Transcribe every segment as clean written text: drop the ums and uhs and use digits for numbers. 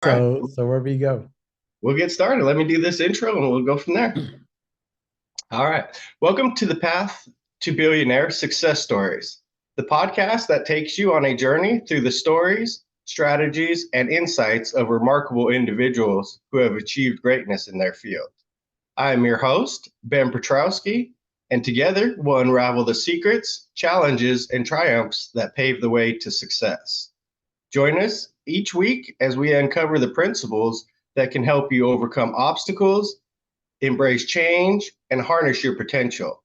All right, So wherever you go. we'll get started. Let me do this intro and we'll go from there. All right. Welcome to the Path to Billionaire Success Stories, the podcast that takes you on a journey through the stories, strategies, and insights of remarkable individuals who have achieved greatness in their field. I am your host, Ben Petrowski, and together we'll unravel the secrets, challenges, and triumphs that pave the way to success. Join us each week as we uncover the principles that can help you overcome obstacles, embrace change, and harness your potential.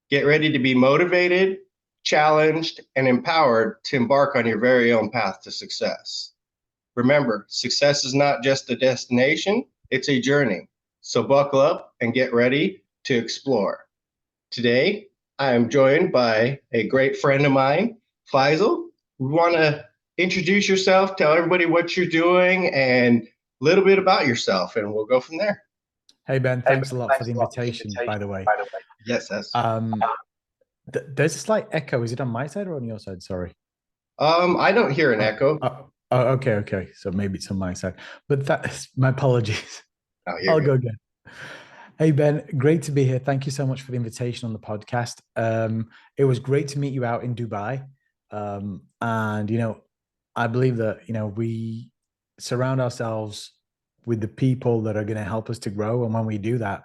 Get ready to be motivated, challenged, and empowered to embark on your very own path to success. Remember, success is not just a destination, it's a journey. So buckle up and get ready to explore. Today, I am joined by a great friend of mine, Faisal. We want to introduce yourself, tell everybody what you're doing, and a little bit about yourself, and we'll go from there. Hey Ben, thanks a lot for the invitation, by the way. Yes, yes. Um, there's a slight echo. Is it on my side or on your side? Sorry. I don't hear an Oh, echo. okay. So maybe it's on my side. But that's my apologies. Oh, you're I'll go good. again. Hey Ben, great to be here. Thank you so much for the invitation on the podcast. It was great to meet you out in Dubai. And I believe that we surround ourselves with the people that are going to help us to grow. And when we do that,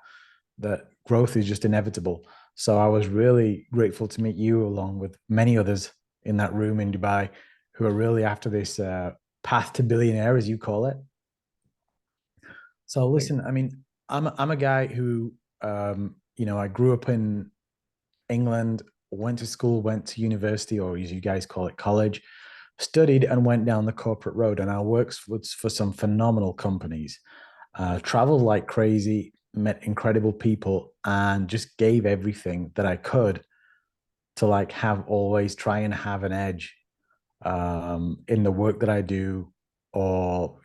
that growth is just inevitable. So I was really grateful to meet you along with many others in that room in Dubai who are really after this path to billionaire, as you call it. So listen, I mean, I'm a guy who I grew up in England, went to school, went to university, or as you guys call it, college, studied and went down the corporate road. And I worked for some phenomenal companies, traveled like crazy, met incredible people, and just gave everything that I could to like have always try and have an edge in the work that I do, or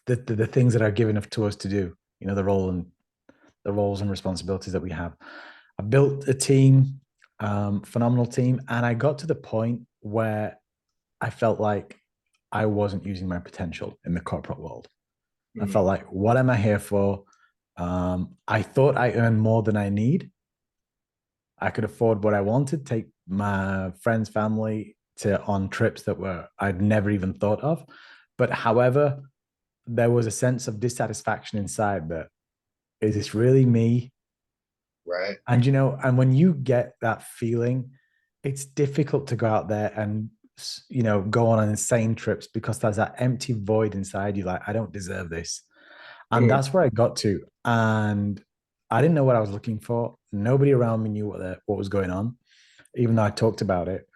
the things that are given to us to do. The roles and responsibilities that we have. I built a team, phenomenal team, and I got to the point where I felt like I wasn't using my potential in the corporate world. I Mhm. felt like, what am I here for? I thought I earned more than I need. I could afford what I wanted, take my friends, family to on trips that were I'd never even thought of. But however, there was a sense of dissatisfaction inside that is this really me? Right. And when you get that feeling, it's difficult to go out there and go on insane trips because there's that empty void inside you, like, I don't deserve this. And Mhm. that's where I got to. And I didn't know what I was looking for. Nobody around me knew what was going on, even though I talked about it.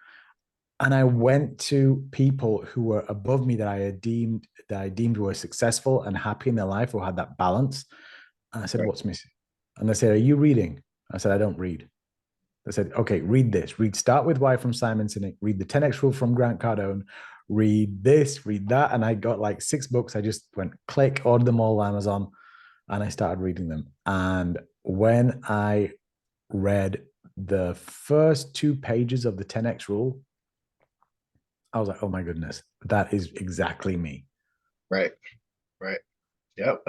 And I went to people who were above me that I deemed were successful and happy in their life or had that balance. And I said, Right. "What's missing?" And they said, "Are you reading?" I said, "I don't read." They said, "Okay, read this. Read Start With Why from Simon Sinek. Read the 10X Rule from Grant Cardone. Read this, read that." And I got like 6 books. I just went click, ordered them all on Amazon, and I started reading them. And when I read the first 2 pages of the 10X Rule, I was like, oh my goodness, that is exactly me. Right. Right. Yep.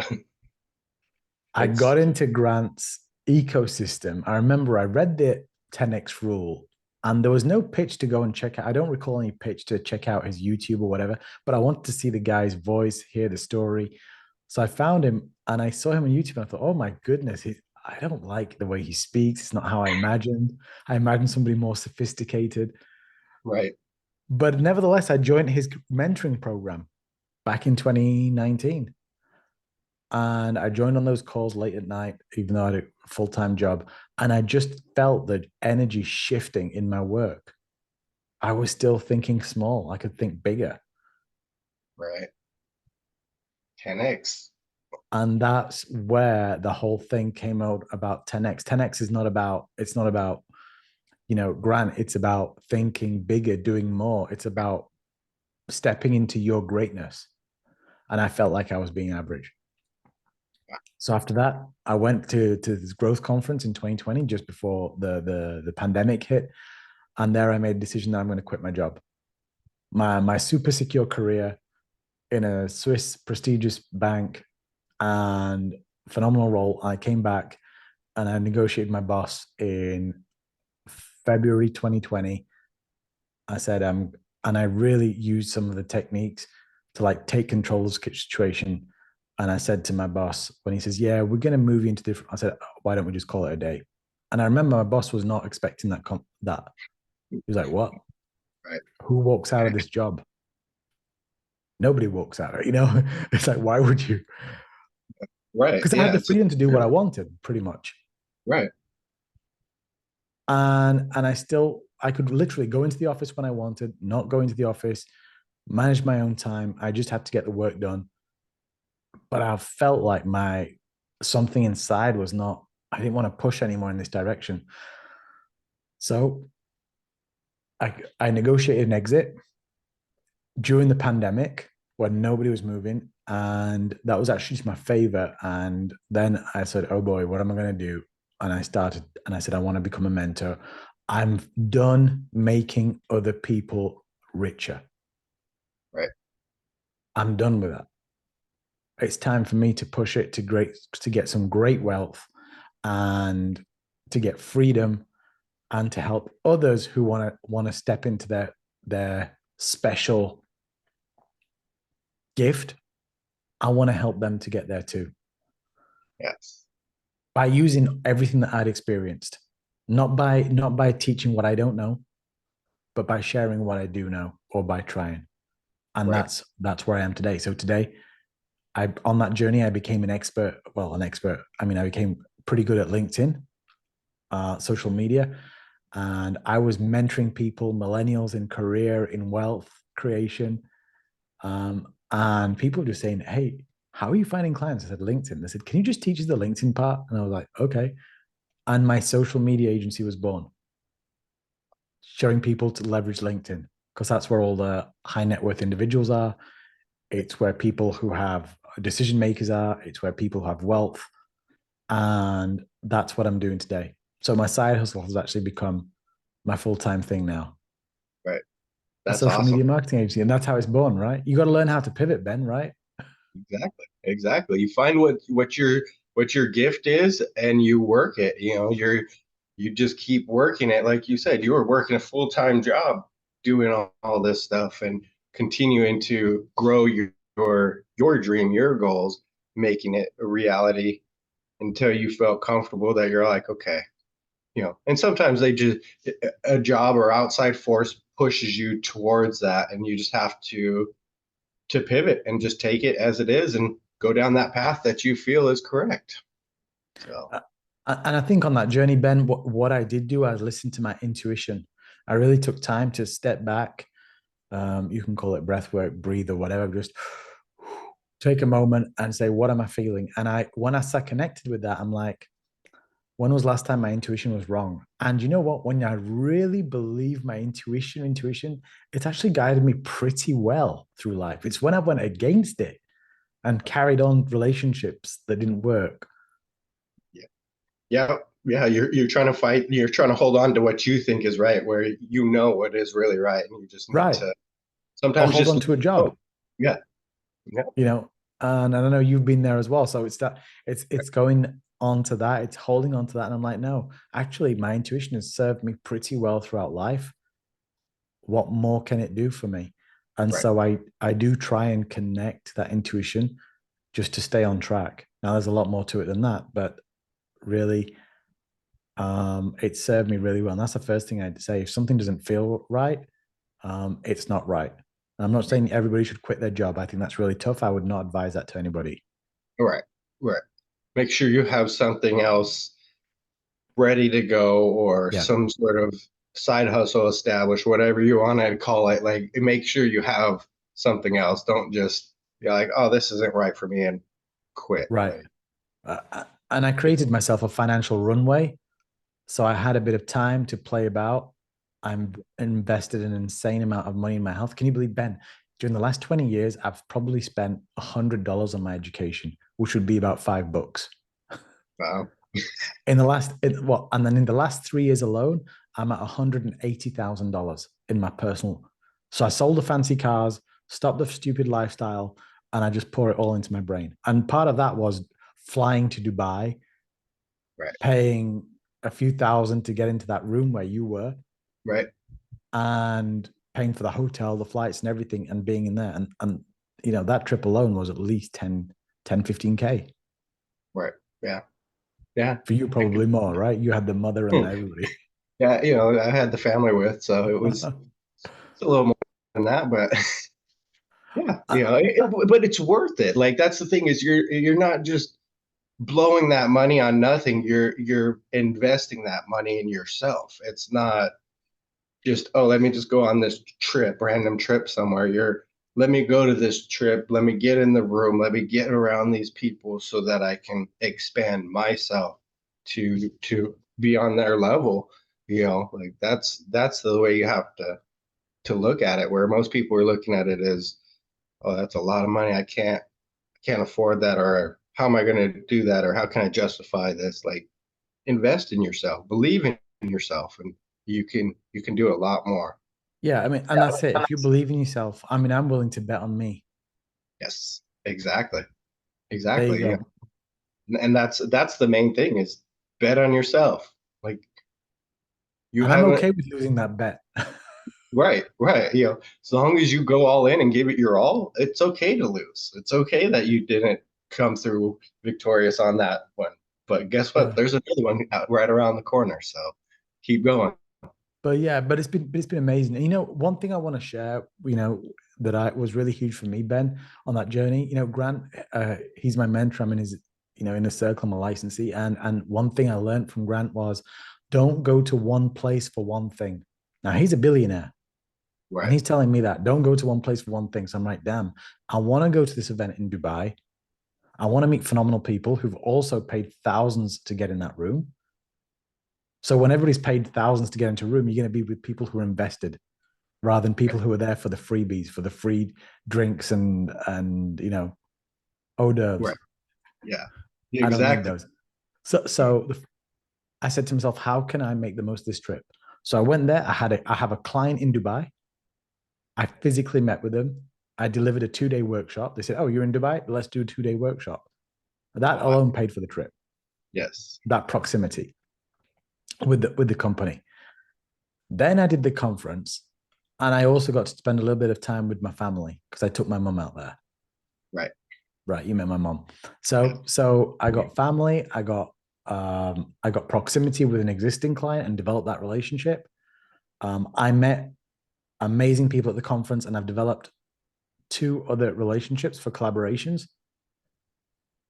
I It's got into Grant's ecosystem. I remember I read the 10X rule and there was no pitch to go and check out. I don't recall any pitch to check out his YouTube or whatever, but I wanted to see the guy's voice, hear the story. So I found him and I saw him on YouTube and I thought, oh my goodness, I don't like the way he speaks. It's not how I imagined. I imagined somebody more sophisticated. right. But nevertheless, I joined his mentoring program back in 2019. And I joined on those calls late at night, even though I had a full time job. And I just felt the energy shifting in my work. I was still thinking small. I could think bigger. Right. 10x. And that's where the whole thing came out about 10x. 10x is not about, it's not about, Grant. It's about thinking bigger, doing more. It's about stepping into your greatness. And I felt like I was being average. So after that, I went to this growth conference in 2020, just before the pandemic hit, and there I made a decision that I'm going to quit my job, my super secure career in a Swiss prestigious bank and phenomenal role. I came back and I negotiated my boss in February 2020. I said, and I really used some of the techniques to like take control of the situation. And I said to my boss, when he says, yeah, we're going to move you into different, I said, why don't we just call it a day? And I remember my boss was not expecting that. He was like, what? Right. Who walks out of this job? Nobody walks out of it, It's like, why would you? Right. Because I had Yeah. the freedom to do what I wanted, pretty much. Right. And I could literally go into the office when I wanted, not go into the office, manage my own time. I just had to get the work done. But I felt like something inside was not, I didn't want to push anymore in this direction. So I negotiated an exit during the pandemic when nobody was moving. And that was actually to my favor. And then I said, oh boy, what am I going to do? And I said, I want to become a mentor. I'm done making other people richer. Right. I'm done with that. It's time for me to push it to get some great wealth and to get freedom and to help others who want to step into their special gift. I want to help them to get there too. Yes. By using everything that I'd experienced, not by teaching what I don't know, but by sharing what I do know or by trying. And right. that's where I am today. So today, on that journey, I became an expert. Well, an expert. I mean, I became pretty good at LinkedIn, social media, and I was mentoring people, millennials in career, in wealth creation, and people were just saying, "Hey, how are you finding clients?" I said, "LinkedIn." They said, "Can you just teach us the LinkedIn part?" And I was like, "Okay." And my social media agency was born, showing people to leverage LinkedIn because that's where all the high net worth individuals are. It's where people who have decision makers are. It's where people who have wealth. And that's what I'm doing today. So my side hustle has actually become my full-time thing now. Right. A That's social awesome. media marketing agency. And that's how it's born, right? You got to learn how to pivot, Ben, right? Exactly. Exactly. You find what your gift is and you work it. You just keep working it. Like you said, you were working a full-time job doing all this stuff and continuing to grow your dream, your goals, making it a reality until you felt comfortable that you're like, okay, and sometimes a job or outside force pushes you towards that and you just have to pivot and just take it as it is and go down that path that you feel is correct. So, And I think on that journey, Ben, what I did do, I listened to my intuition. I really took time to step back. You can call it breath work, breathe, or whatever. Just take a moment and say, what am I feeling? And when I sat connected with that, I'm like, when was last time my intuition was wrong? And you know what? When I really believe my intuition, it's actually guided me pretty well through life. It's when I went against it and carried on relationships that didn't work. yeah, yeah. You're trying to fight. You're trying to hold on to what you think is right, where you know what is really right, and you just need Right. to Or sometimes hold just on to a oh job, yeah, yeah, you know. And I know you've been there as well. So it's going on to that. It's holding on to that. And I'm like, no, actually, my intuition has served me pretty well throughout life. What more can it do for me? And right, so I do try and connect that intuition just to stay on track. Now there's a lot more to it than that, but really it served me really well. And that's the first thing I'd say. If something doesn't feel right, it's not right. And I'm not right, saying everybody should quit their job. I think that's really tough. I would not advise that to anybody. right, right. Make sure you have something else ready to go or Yeah. some sort of side hustle established, whatever you want to call it. Like, make sure you have something else. Don't just be like, oh, this isn't right for me and quit. Right. Like, And I created myself a financial runway. So I had a bit of time to play about. I'm invested an insane amount of money in my health. Can you believe, Ben? During the last 20 years, I've probably spent $100 on my education, which would be about $5. wow. And then in the last 3 years alone, I'm at $180,000 in my personal. So I sold the fancy cars, stop the stupid lifestyle, and I just pour it all into my brain. And part of that was flying to Dubai, Right. paying a few thousand to get into that room where you were, Right. and paying for the hotel, the flights and everything, and being in there. And that trip alone was at least 15K. Right. Yeah. Yeah. For you, probably more, right? You had the mother and everybody. Yeah. I had the family with, so it's a little more than that, but yeah, but it's worth it. Like that's the thing is you're not just blowing that money on nothing. You're investing that money in yourself. It's not just, oh, let me just go on this random trip somewhere. Let me go to this trip. Let me get in the room. Let me get around these people so that I can expand myself to be on their level. Like that's the way you have to look at it. Where most people are looking at it as, oh, that's a lot of money. I can't afford that, or how am I going to do that, or how can I justify this? Like invest in yourself, believe in yourself, and you can do a lot more. Yeah, I mean, and that's it. If you believe in yourself, I mean, I'm willing to bet on me. Yes, exactly. There you Exactly. Yeah. go. And that's the main thing is bet on yourself. Like you And I'm haven't okay with losing that bet. right, right. As long as you go all in and give it your all, it's okay to lose. It's okay that you didn't come through victorious on that one. But guess what? But There's another one right around the corner. So keep going. but yeah, but it's been amazing. And one thing I want to share, that I was really huge for me, Ben, on that journey. Grant, he's my mentor. I'm in his, in a circle, I'm a licensee. And one thing I learned from Grant was don't go to one place for one thing. Now he's a billionaire. And Right. he's telling me that don't go to one place for one thing. So I'm like, damn, I want to go to this event in Dubai. I want to meet phenomenal people who've also paid thousands to get in that room. So when everybody's paid thousands to get into a room, you're going to be with people who are invested rather than people who are there for the freebies, for the free drinks and hors d'oeuvres. Right. Yeah. I don't need Exactly. those. So I said to myself, how can I make the most of this trip? So I went there. I have a client in Dubai. I physically met with them. I delivered a 2-day workshop. They said, "Oh, you're in Dubai? Let's do a 2-day workshop." That Oh, wow. alone paid for the trip. Yes. That proximity with the company. Then I did the conference, and I also got to spend a little bit of time with my family because I took my mum out there. Right. Right, you met my mom. Yeah. So I got family. I got proximity with an existing client and developed that relationship. I met amazing people at the conference, and I've developed 2 other relationships for collaborations.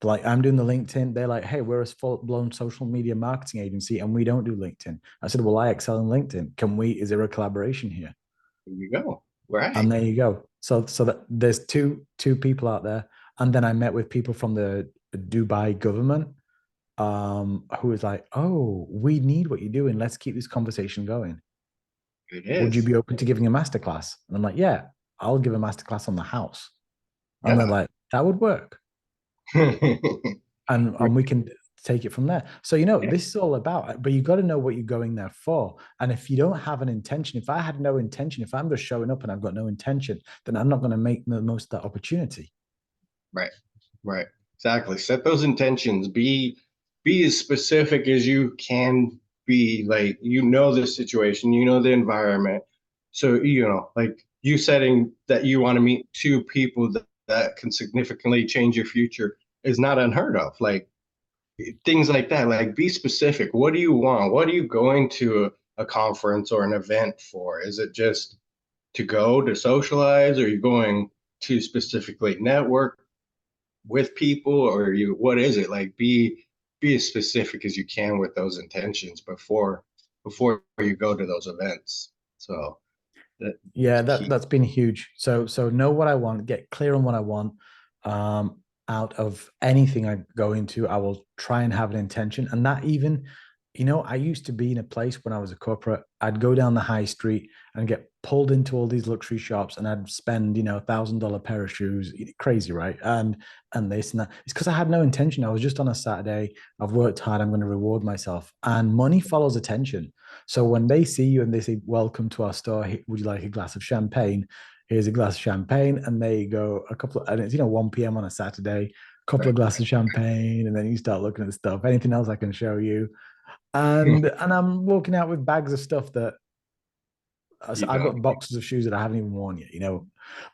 Like I'm doing the LinkedIn. They're like, hey, we're a full-blown social media marketing agency and we don't do LinkedIn. I said, well, I excel in LinkedIn. Is there a collaboration here? There you go. Right. And there you go. So that there's two people out there. And then I met with people from the Dubai government, who was like, oh, we need what you're doing. Let's keep this conversation going. It Would you is. be open to giving a masterclass? And I'm like, yeah, I'll give a masterclass on the house. And they're Yeah. like, that would work. And we can take it from there. So this is all about, but you got to know what you're going there for. And if you don't have an intention, if I had no intention, if I'm just showing up and I've got no intention, then I'm not going to make the most of that opportunity. Right. Right. Exactly. Set those intentions. Be as specific as you can be. Like the situation, the environment. So like you setting that you want to meet 2 people that can significantly change your future is not unheard of. Like things like that. Like be specific. What do you want? What are you going to a conference or an event for? Is it just to go to socialize? Or are you going to specifically network with people, or what is it? Like be as specific as you can with those intentions before you go to those events. So Yeah, that's key. that's been huge. So know what I want, get clear on what I want. Out of anything I go into, I will try and have an intention. And that even, I used to be in a place when I was a corporate, I'd go down the high street and get pulled into all these luxury shops and I'd spend, $1,000 pair of shoes. Crazy, right? And this and that. It's because I had no intention. I was just on a Saturday. I've worked hard. I'm going to reward myself. And money follows attention. So when they see you and they say, welcome to our store, would you like a glass of champagne? here's a glass of champagne, and there you go. And it's 1 p.m. on a Saturday, a couple Right. of glasses of champagne, and then you start looking at stuff. Anything else I can show you? Hmm. And I'm walking out with bags of stuff that You I've don't. got boxes of shoes that I haven't even worn yet.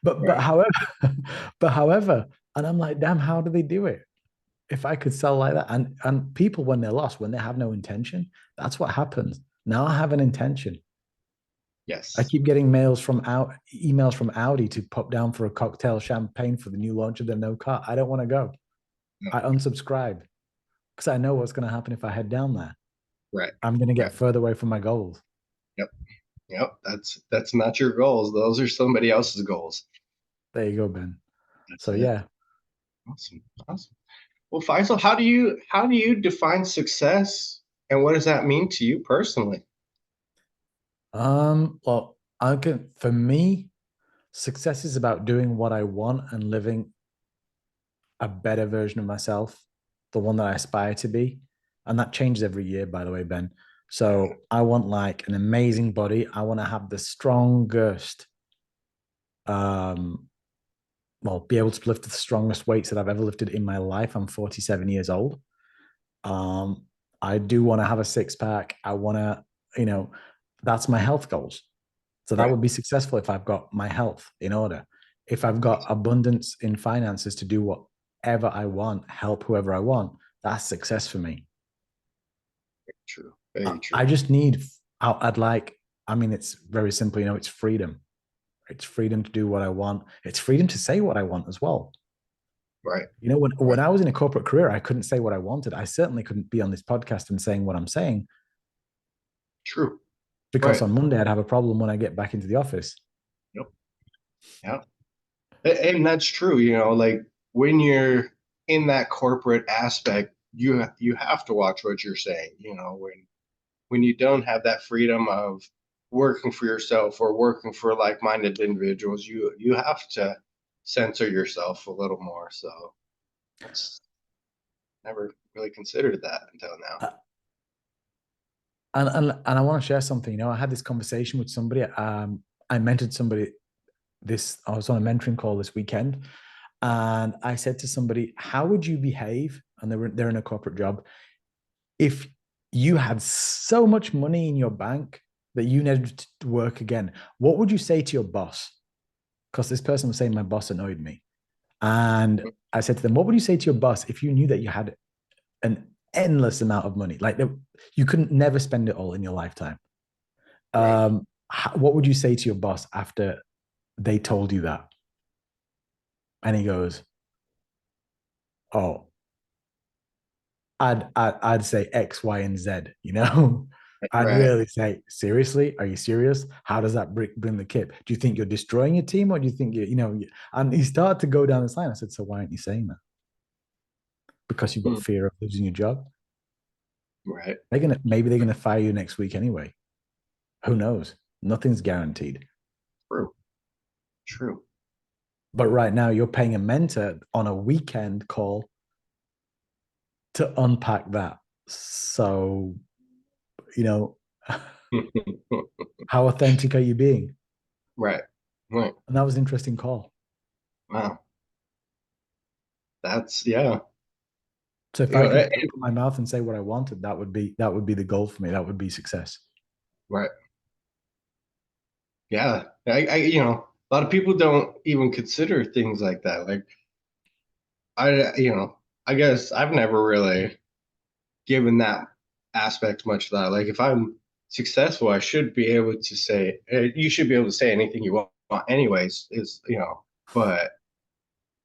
But Right. however, but however, and I'm like, damn, how do they do it? If I could sell like that, and people when they're lost, when they have no intention, that's what happens. Now I have an intention. I Yes. keep getting emails from Audi to pop down for a cocktail champagne for the new launch of their no car. I don't want to go. No. I unsubscribe because I know what's going to happen if I head down there. Right. I'm going to Right. get further away from my goals. Yep. Yep. That's not your goals. Those are somebody else's goals. There you go, Ben. That's So it. yeah. Awesome. Awesome. Well, Faisal, how do you define success, and what does that mean to you personally? Well, I can for me, success is about doing what I want and living a better version of myself, the one that I aspire to be. And that changes every year, by the way, Ben. So I want like an amazing body. I want to have the strongest, um, well, be able to lift the strongest weights that I've ever lifted in my life. I'm 47 years old. Um, I do want to have a six pack. I want to, you know, that's my health goals. So that Right. would be successful if I've got my health in order. If I've got abundance in finances to do whatever I want, help whoever I want, that's success for me. True. I, Very true. I just need, I'd like, I mean, it's very simple, it's freedom. It's freedom to do what I want. It's freedom to say what I want as well. Right. When Right. I was in a corporate career, I couldn't say what I wanted. I certainly couldn't be on this podcast and saying what I'm saying True. because Right. on Monday I'd have a problem when I get back into the office. Yep. Yep. And that's true. Like when you're in that corporate aspect, you have to watch what you're saying. When you don't have that freedom of working for yourself or working for like-minded individuals, you have to censor yourself a little more. So that's never really considered that until now. Uh, and I want to share something. I had this conversation with somebody. I mentored somebody. I was on a mentoring call this weekend, and I said to somebody, "How would you behave?" And they're in a corporate job. If you had so much money in your bank that you needed to work again, what would you say to your boss? Because this person was saying my boss annoyed me, and I said to them, "What would you say to your boss if you knew that you had an endless amount of money, like you couldn't never spend it all in your lifetime?" Right. What would you say to your boss after they told you that? And he goes, "Oh, I'd say X, Y, and Z." I'd Right. really say, seriously, are you serious? How does that bring the kip? Do you think you're destroying your team, or do you think and he started to go down this line. I said, so why aren't you saying that? Because you've got Hmm. fear of losing your job. Right. Maybe they're gonna fire you next week anyway. Who knows? Nothing's guaranteed. True. True. But right now, you're paying a mentor on a weekend call to unpack that. So, you know, how authentic are you being? Right. Right. And that was an interesting call. Wow. That's yeah. So if You I know, could eh, open my mouth and say what I wanted, that would be the goal for me. That would be success. right. Yeah. A lot of people don't even consider things like that. Like I guess I've never really given that aspect much thought. Like if I'm successful, I should be able to say, you should be able to say anything you want anyways, but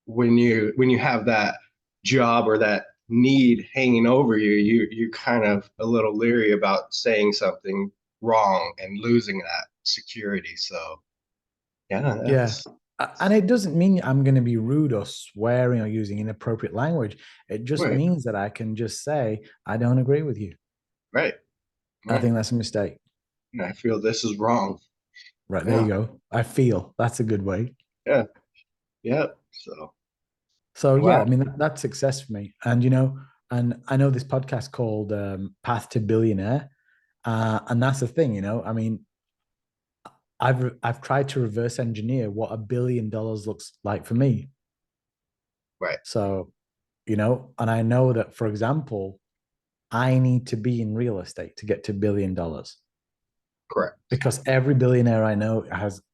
when you have that job or that need hanging over you, you kind of a little leery about saying something wrong and losing that security. So yeah, Yeah. that's And it doesn't mean I'm going to be rude or swearing or using inappropriate language. It just right, means that I can just say, I don't agree with you. right, I right. think that's a mistake. And I feel this is wrong. Right. There you Yeah, go. I feel that's a good way. yeah, yeah. So So, yeah, wow, I mean, that's success for me. And I know this podcast called Path to Billionaire. And that's the thing, I mean, I've tried to reverse engineer what $1 billion looks like for me. Right. So, and I know that, for example, I need to be in real estate to get to $1 billion Correct. because every billionaire I know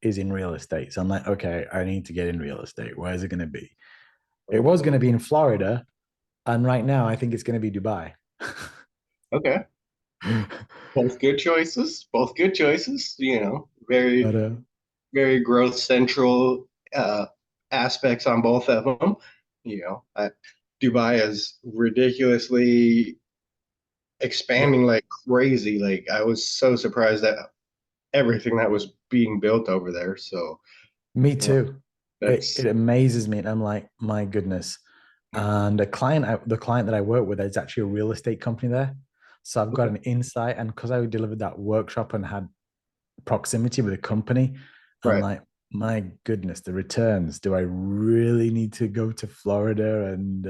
is in real estate. So I'm like, okay, I need to get in real estate. Where is it going to be? It was going to be in Florida, and right now I think it's going to be Dubai. Okay. Both good choices. Both good choices. But very growth central uh, aspects on both of them. Dubai is ridiculously yeah, expanding like crazy. Like I was so surprised at everything that was being built over there. So, me you know, too. It that's amazes me, and I'm like, my goodness. And the client that I work with is actually a real estate company there. So I've got okay. an insight, and because I delivered that workshop and had proximity with the company, I'm Right. like, my goodness, the returns. Do I really need to go to Florida and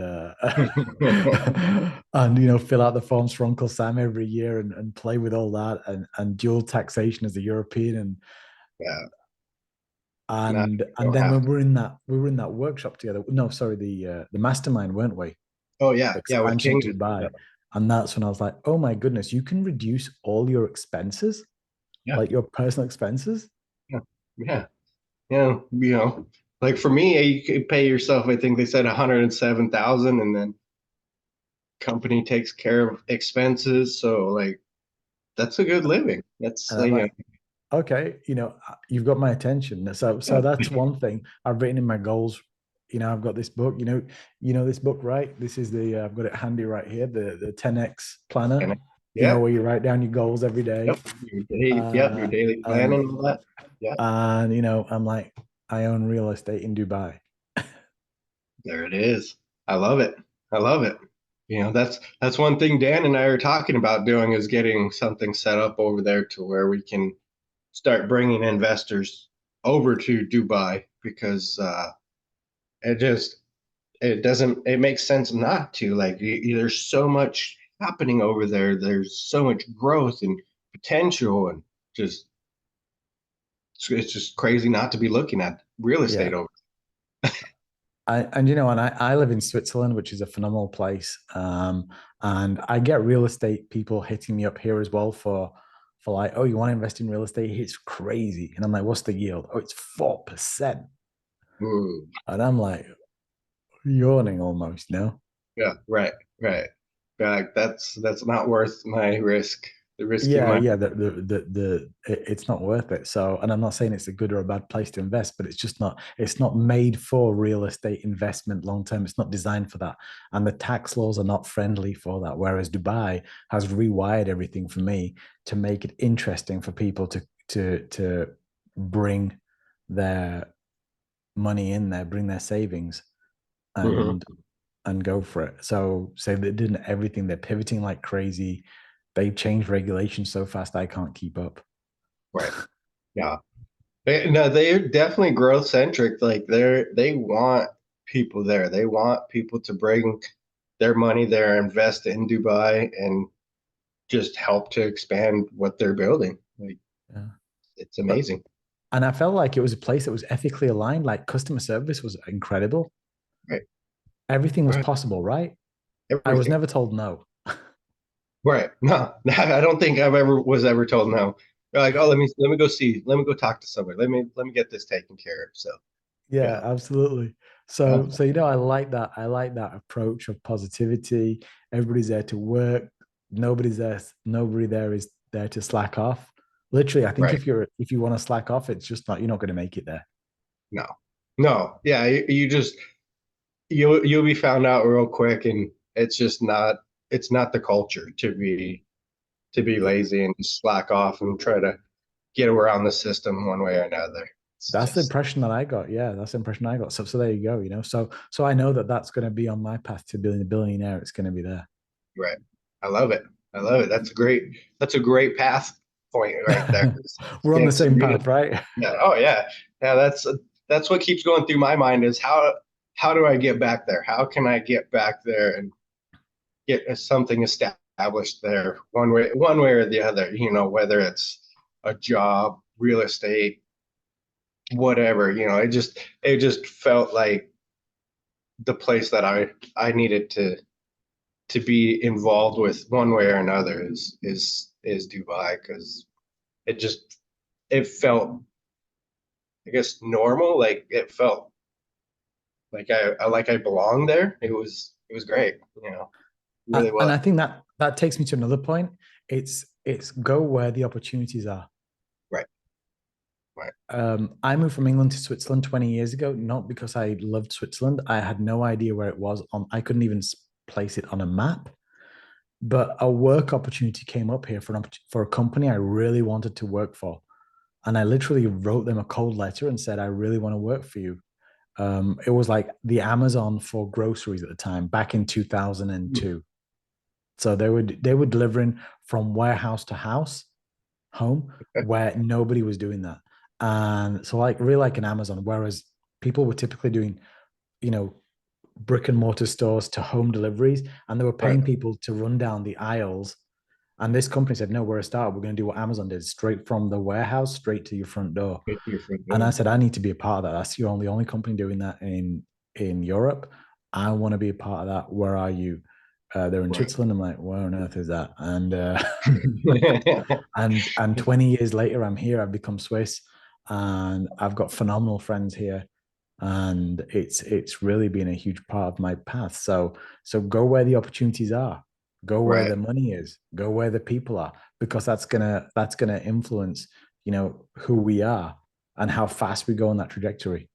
and fill out the forms for Uncle Sam every year and play with all that and dual taxation as a European Yeah. Not and don't then have when to. we were in that workshop together. No, sorry, the mastermind, weren't we? Oh yeah. Yeah. With Expansion to King. Yeah. Dubai. And that's when I was like, oh my goodness, you can reduce all your expenses, Yeah. like your personal expenses. Yeah. Yeah. Yeah. Like for me, you could pay yourself, I think they said 107,000 and then company takes care of expenses. So like that's a good living. That's And I'm like, okay, you've got my attention. So yeah, that's one thing I've written in my goals. I've got this book. This book, right? This is I've got it handy right here. The 10x planner. and yeah, Where you write down your goals every day. yep, yep, your daily plan And and all that. Yeah, I'm like, I own real estate in Dubai. there it is. I love it. I love it. That's one thing Dan and I are talking about doing is getting something set up over there to where we can start bringing investors over to Dubai because it just it doesn't it makes sense not to like there's so much happening over there. There's so much growth and potential and just it's just crazy not to be looking at real estate Yeah. over. I live in Switzerland, which is a phenomenal place. And I get real estate people hitting me up here as well for like, oh, you want to invest in real estate? It's crazy. And I'm like, what's the yield? Oh, it's 4%. Mm, And I'm like yawning almost, yeah, right, right. Like that's not worth my risk. The risking Yeah, my yeah, it's not worth it. So, and I'm not saying it's a good or a bad place to invest, but it's not made for real estate investment long term. It's not designed for that. And the tax laws are not friendly for that. Whereas Dubai has rewired everything for me to make it interesting for people to bring their money in there, bring their savings Mhm. and and go for it. So say they're doing everything, they're pivoting like crazy. They change regulations so fast I can't keep up. Right. Yeah. No, they're definitely growth centric. Like they want people there. They want people to bring their money there, invest in Dubai, and just help to expand what they're building. Like Yeah. it's But amazing. and I felt like it was a place that was ethically aligned. Like customer service was incredible. Right. Everything was Right. possible, right? I was Everything. never told no. Right. No, I don't think I've ever told no. They're like, oh, let me go talk to somebody. Let me get this taken care of. So Yeah, yeah. absolutely. Uh, So I like that. I like that approach of positivity. Everybody's there to work. Nobody there is there to slack off. Literally, I think right. if you want to slack off, it's just not you're not going to make it there. No. No. Yeah, you just you'll be found out real quick and it's not the culture to be Yeah. lazy and just slack off and try to get around the system one way or another. It's That's the just impression that I got. Yeah, that's the impression I got. So there you go. So I know that that's going to be on my path to being a billionaire. It's going to be there. right. I love it. I love it. That's a great path point right there. We're on the Get some same real path, right? yeah. Oh yeah. Yeah, that's what keeps going through my mind is how do I get back there? How can I get back there and get something established there one way or the other, whether it's a job, real estate, whatever, it just felt like the place that I needed to be involved with one way or another is Dubai, because it just it felt, I guess, normal. Like it felt like I belonged there. It was great, really And was. I think that takes me to another point. It's go where the opportunities are. Right, right, I moved from England to Switzerland 20 years ago, not because I loved Switzerland. I had no idea where it was on. I couldn't even place it on a map. But a work opportunity came up here for a company I really wanted to work for, and I literally wrote them a cold letter and said, "I really want to work for you." It was like the Amazon for groceries at the time, back in 2002. So they were delivering from warehouse to house, home, where nobody was doing that. And so like really like an Amazon, whereas people were typically doing, you know, brick and mortar stores to home deliveries, and they were right. paying people to run down the aisles. And this company said, no, we're a startup. We're going to do what Amazon did, straight from the warehouse, straight to your front door. Get to your front And I door. said, I need to be a part of that. That's the only company doing that in Europe. I want to be a part of that. Where are you? They're in Right. Switzerland. I'm like, where on earth is that? And and 20 years later, I'm here. I've become Swiss, and I've got phenomenal friends here, and it's really been a huge part of my path. So go where the opportunities are, go where Right, the money is, go where the people are, because that's gonna influence who we are and how fast we go on that trajectory.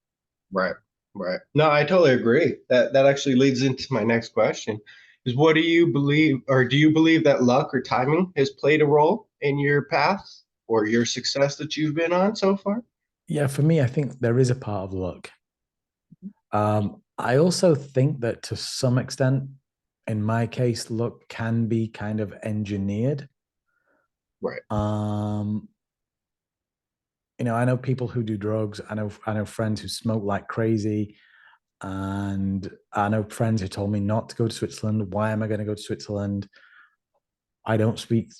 right, right. No, I totally agree. That actually leads into my next question, is what do you believe, or do you believe that luck or timing has played a role in your path or your success that you've been on so far? Yeah, for me, I think there is a part of luck. I also think that to some extent, in my case, luck can be kind of engineered. Right. Um, I know people who do drugs. I know friends who smoke like crazy, and I know friends who told me not to go to Switzerland. Why am I going to go to Switzerland? I don't speak.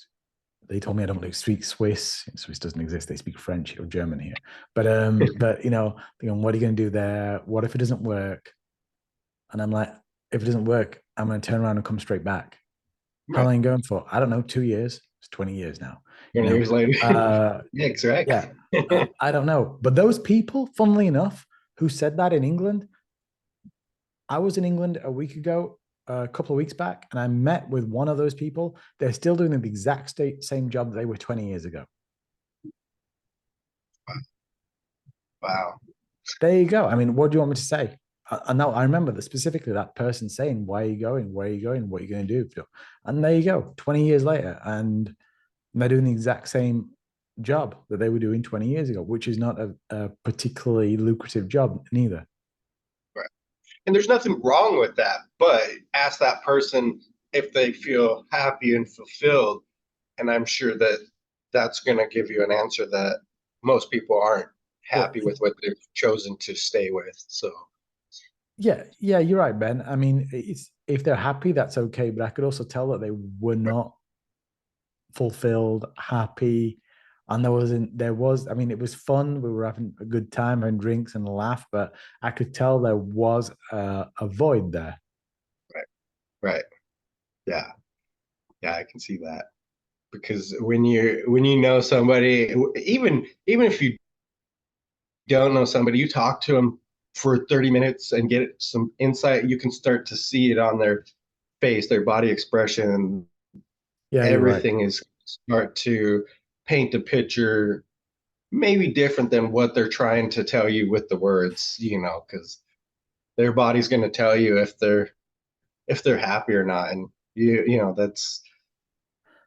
They told me I don't speak Swiss. Swiss doesn't exist. They speak French or German here. But thinking, what are you going to do there? What if it doesn't work? And I'm like, if it doesn't work, I'm going to turn around and come straight back. How Right. long are you going for? I don't know. 2 years. It's 20 years now. You 20 know, years later. uh, Thanks, right? yeah, I don't know. But those people, funnily enough, who said that in England, I was in England a week ago, a couple of weeks back, and I met with one of those people. They're still doing the exact same job they were 20 years ago. Wow. There you go. I mean, what do you want me to say? And now I remember that specifically that person saying, "Why are you going? Where are you going? What are you going to do?" And there you go, 20 years later, and they're doing the exact same job that they were doing 20 years ago, which is not a particularly lucrative job neither. Right. And there's nothing wrong with that, but ask that person if they feel happy and fulfilled. And I'm sure that that's going to give you an answer that most people aren't Well, happy with what they've chosen to stay with. So, yeah, you're right, Ben. I mean, it's if they're happy, that's okay. But I could also tell that they were not fulfilled, happy. And there was, I mean, it was fun. We were having a good time and drinks and a laugh, but I could tell there was a void there. right, right. Yeah. Yeah, I can see that. Because when you know somebody, even if you don't know somebody, you talk to them for 30 minutes and get some insight, you can start to see it on their face, their body expression. Yeah, you're right. Everything is start to paint a picture maybe different than what they're trying to tell you with the words, because their body's going to tell you if they're happy or not. And that's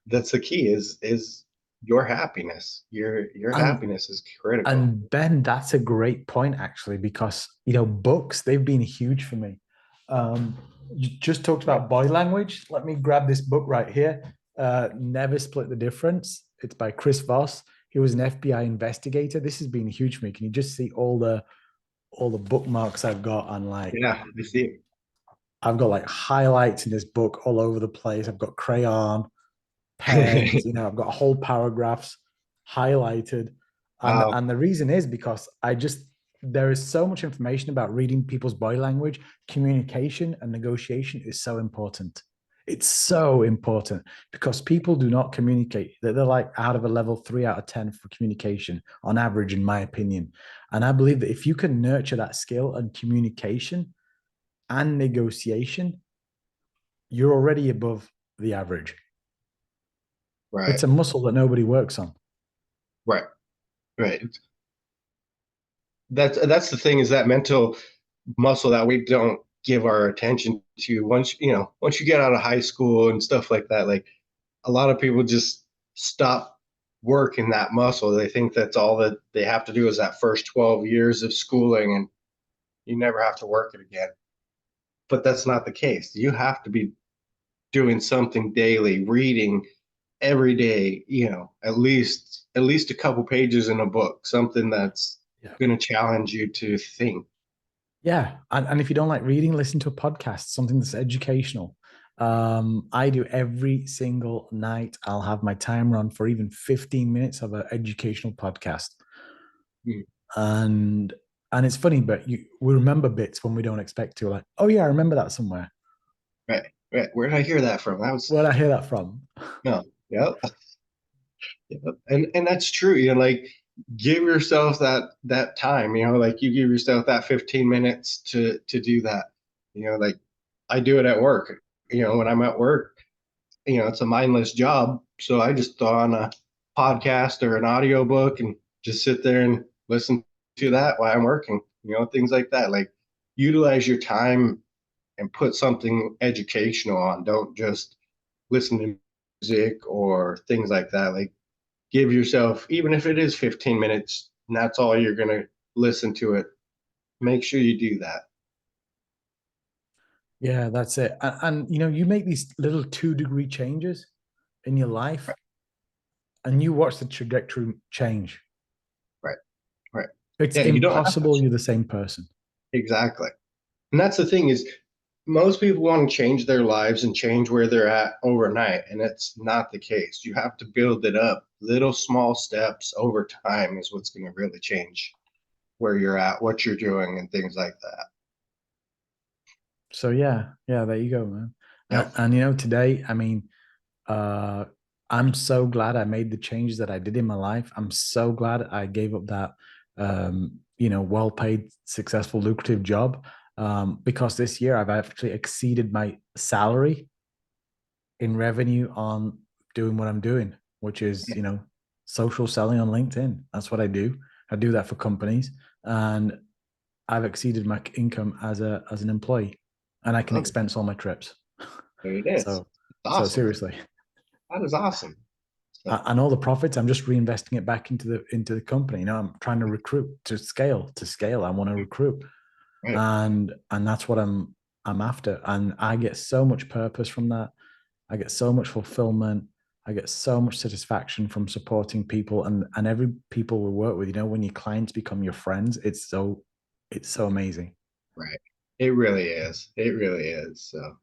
the key is your happiness. Your And happiness is critical. And Ben, that's a great point actually, because books, they've been huge for me. You just talked Right. about body language. Let me grab this book right here. Never Split the Difference. It's by Chris Voss. He was an FBI investigator. This has been huge for me. Can you just see all the bookmarks I've got on like Yeah, I see. I've got like highlights in this book all over the place. I've got crayon, pens, It. I've got whole paragraphs highlighted. Wow. And the reason is because there is so much information about reading people's body language. Communication and negotiation is so important. It's so important because people do not communicate. They're like out of a level 3 out of 10 for communication on average, in my opinion. And I believe that if you can nurture that skill and communication and negotiation, you're already above the average. Right. It's a muscle that nobody works on. Right. Right. That's the thing, is that mental muscle that we don't give our attention to. Once you get out of high school and stuff like that, like a lot of people just stop working that muscle. They think that's all that they have to do is that first 12 years of schooling, and you never have to work it again. But that's not the case. You have to be doing something daily, reading every day, at least a couple pages in a book, something that's Yeah. going to challenge you to think. Yeah. And if you don't like reading, listen to a podcast, something that's educational. I do every single night. I'll have my timer on for even 15 minutes of an educational podcast. Hmm. And it's funny, but we remember bits when we don't expect to. Like, oh yeah, I remember that somewhere. Right, right. Where did I hear that from? That was Where did I hear that from? no, yep, yep. And that's true. Like give yourself that time. Like you give yourself that 15 minutes to do that. Like I do it at work. When I'm at work, it's a mindless job. So I just throw on a podcast or an audio book and just sit there and listen to that while I'm working, things like that. Like utilize your time and put something educational on. Don't just listen to music or things like that. Like give yourself, even if it is 15 minutes and that's all you're going to listen to it, make sure you do that. Yeah, that's it. And you make these little 2-degree changes in your life and you watch the trajectory change. Right. Right. It's Yeah. You don't have to. impossible you're the same person. Exactly. And that's the thing, is most people want to change their lives and change where they're at overnight. And it's not the case. You have to build it up. Little small steps over time is what's going to really change where you're at, what you're doing, and things like that. So yeah, there you go, man. Yep. And today, I mean, uh, I'm so glad I made the changes that I did in my life. I'm so glad I gave up that, well-paid, successful, lucrative job, because this year I've actually exceeded my salary in revenue on doing what I'm doing, which is, social selling on LinkedIn. That's what I do. I do that for companies, and I've exceeded my income as an employee, and I can Love it. expense all my trips. There it is. So, It's awesome. seriously, That is awesome. So, and all the profits, I'm just reinvesting it back into the company. I'm trying to recruit to scale. I want to recruit, right. and that's what I'm after. And I get so much purpose from that. I get so much fulfillment. I get so much satisfaction from supporting people and every people we work with. When your clients become your friends, it's so amazing. Right. It really is. It really is. So,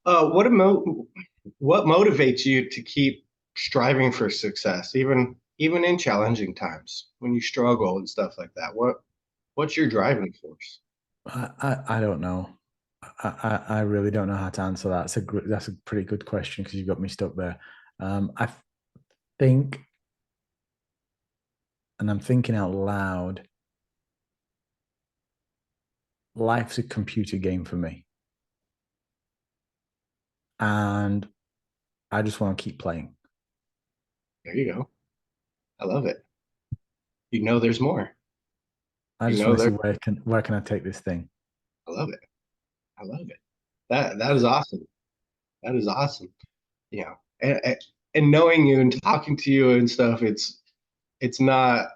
what motivates you to keep striving for success, even in challenging times when you struggle and stuff like that? What's your driving force? I don't know. I really don't know how to answer that. That's a pretty good question because you got me stuck there. I think, and I'm thinking out loud, life's a computer game for me. And I just want to keep playing. There you go. I love it. There's more. I You just know want to see there. where can I take this thing. I love it. I love it. That is awesome. That is awesome. And knowing you and talking to you and stuff, it's not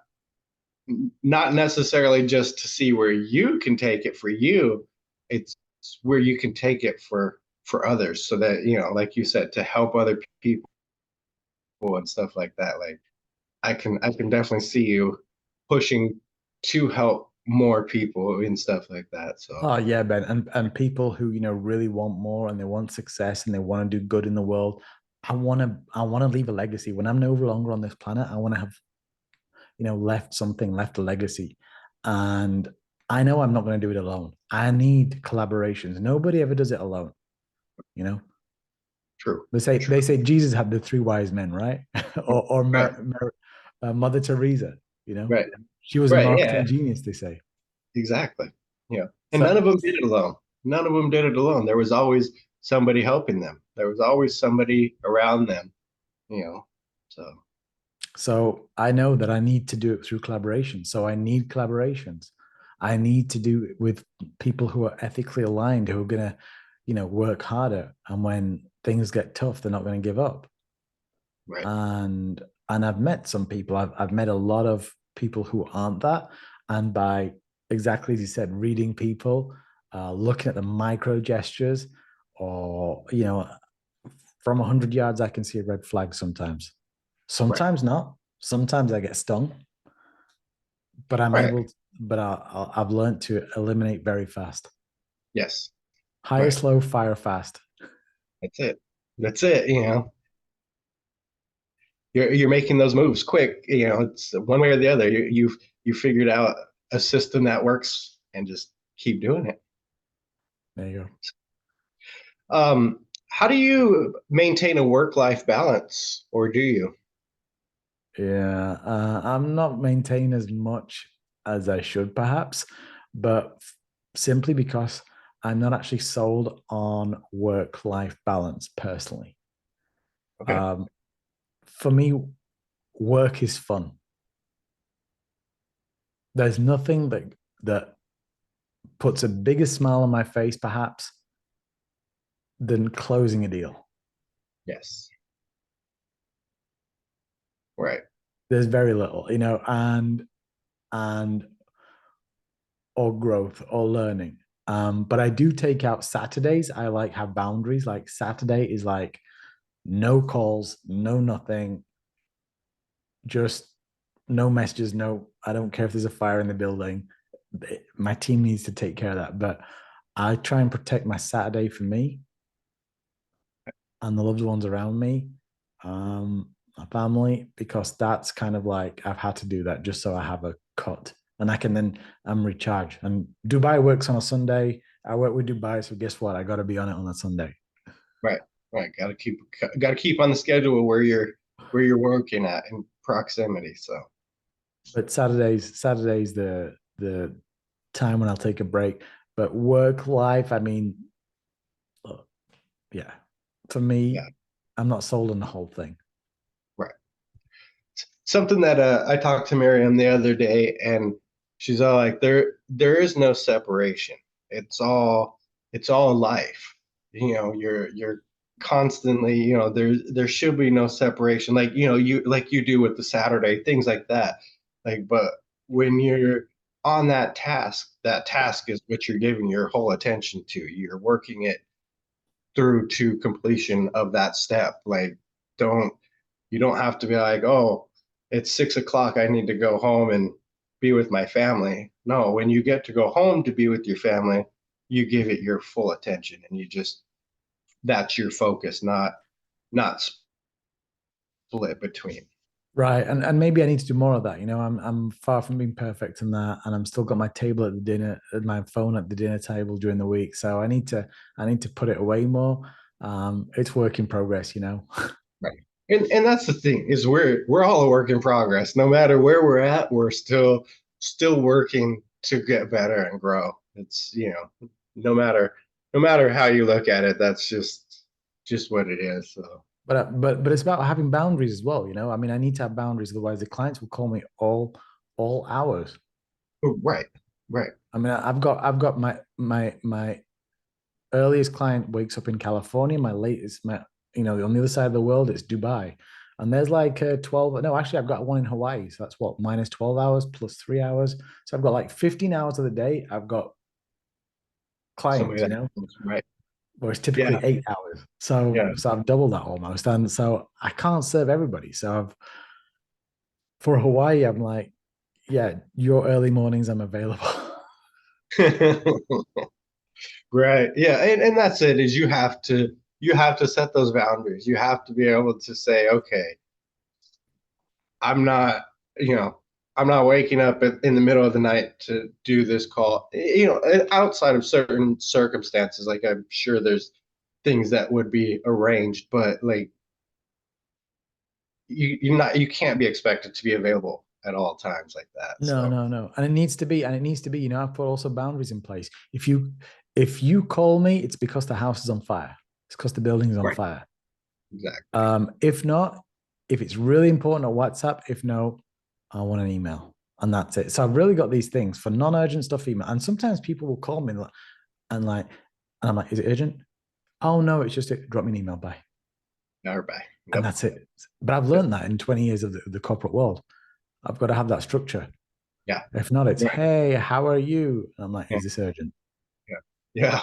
necessarily just to see where you can take it for you. It's where you can take it for others, so that like you said, to help other people and stuff like that. Like I can definitely see you pushing to help more people and stuff like that. So Oh yeah, Ben, and people who really want more and they want success and they want to do good in the world. I want to leave a legacy when I'm no longer on this planet. I want to have left something, left a legacy. And I know I'm not going to do it alone. I need collaborations. Nobody ever does it alone, you know. True. They say Jesus had the three wise men, right? or Right. Mother Teresa, you know, Right. she was a Right. Yeah. marketing genius. They say. Exactly. Yeah. And none So of them did it alone. None of them did it alone. There was always somebody helping them. There was always somebody around them, you know. So so I know that I need to do it through collaboration. So I need collaborations. I need to do it with people who are ethically aligned, who are gonna, work harder. And when things get tough, they're not going to give up. right. And I've met some people. I've met a lot of people who aren't that. And by exactly as you said, reading people, looking at the micro gestures, or from 100 yards, I can see a red flag sometimes. Right. Sometimes not. Sometimes I get stung, but I'm Right. able. But I've learned to eliminate very fast. Yes. Hire Right. slow, fire fast. That's it. That's it. You're making those moves quick. It's one way or the other. You figured out a system that works and just keep doing it. There you go. How do you maintain a work-life balance, or do you? Yeah, I'm not maintaining as much as I should, perhaps, but simply because I'm not actually sold on work-life balance personally. Okay. Um, for me, work is fun. There's nothing that puts a bigger smile on my face, perhaps, than closing a deal. Yes. Right. There's very little, and or growth or learning. But I do take out Saturdays. I like have boundaries. Like Saturday is like no calls, no nothing, just no messages. No, I don't care if there's a fire in the building. My team needs to take care of that. But I try and protect my Saturday for me and the loved ones around me, my family, because that's kind of like I've had to do that just so I have a cut and I can then I'm recharged. And Dubai works on a Sunday. I work with Dubai, so guess what? I got to be on it on a Sunday. Right. Right. Got to keep on the schedule where you're working at in proximity. So But Saturday's the time when I'll take a break. But work life, I mean, look, yeah, for me, yeah. I'm not sold on the whole thing. Right. Something that I talked to Miriam the other day, and she's all like, there is no separation. It's all life. You're constantly, there should be no separation. Like, you do with the Saturday, things like that. Like, but when you're on that task is what you're giving your whole attention to. You're working it through to completion of that step. Like, don't you don't have to be like, oh, it's 6 o'clock. I need to go home and be with my family. No, when you get to go home to be with your family, you give it your full attention, and that's your focus, not split between. Right. And maybe I need to do more of that. I'm far from being perfect in that. And I'm still got my table at the dinner, my phone at the dinner table during the week. So I need to put it away more. It's work in progress. Right. And that's the thing, is we're all a work in progress. No matter where we're at, we're still working to get better and grow. It's, no matter how you look at it, that's just what it is. So But it's about having boundaries as well. I mean, I need to have boundaries, otherwise the clients will call me all hours. right, right. I mean, I've got my earliest client wakes up in California. My latest, on the other side of the world, it's Dubai. And there's like 12. No, actually, I've got one in Hawaii. So that's what, minus 12 hours plus 3 hours. So I've got like 15 hours of the day. I've got Somebody clients, that right. where it's typically Yeah, 8 hours. So, yeah. so I've doubled that almost. And so I can't serve everybody. So for Hawaii, I'm like, yeah, your early mornings, I'm available. Right. Yeah. And that's it, is you have to set those boundaries. You have to be able to say, okay, I'm not, you know, I'm not waking up in the middle of the night to do this call. Outside of certain circumstances, like I'm sure there's things that would be arranged, but like you can't be expected to be available at all times like that. No, So no, no. And it needs to be, I've put also boundaries in place. If you call me, it's because the house is on fire. It's because the building is on right, fire. exactly. If not, if it's really important on WhatsApp, if no, I want an email. And that's it. So I've really got these things for non-urgent stuff, email. And sometimes people will call me and I'm like, is it urgent? Oh no, it's just it. Drop me an email. Bye. Everybody. And Yep. that's it. But I've Yep. learned that in 20 years of the corporate world. I've got to have that structure. Yeah. If not, it's Right. hey, how are you? And I'm like, Yeah. is this urgent? Yeah. Yeah.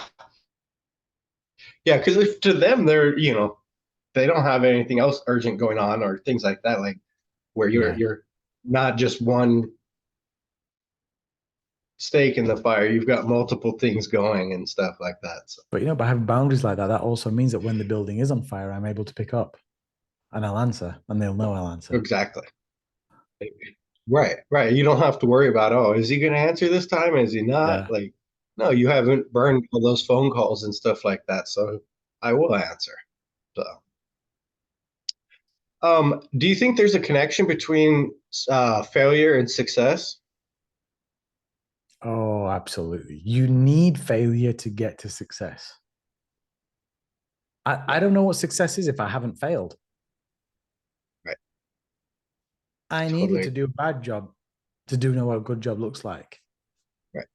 Yeah. Because if to them, they don't have anything else urgent going on or things like that, like where you're Yeah. you're not just one stake in the fire. You've got multiple things going and stuff like that. So But by having boundaries like that, that also means that when the building is on fire, I'm able to pick up and I'll answer and they'll know I'll answer. exactly. Right. Right. You don't have to worry about, oh, is he going to answer this time? Is he not? Yeah. Like, no, you haven't burned all those phone calls and stuff like that. So I will answer. So, do you think there's a connection between failure and success? Oh, absolutely. You need failure to get to success. I don't know what success is if I haven't failed. Right. I needed to Totally. do a bad job to do know what a good job looks like. Right.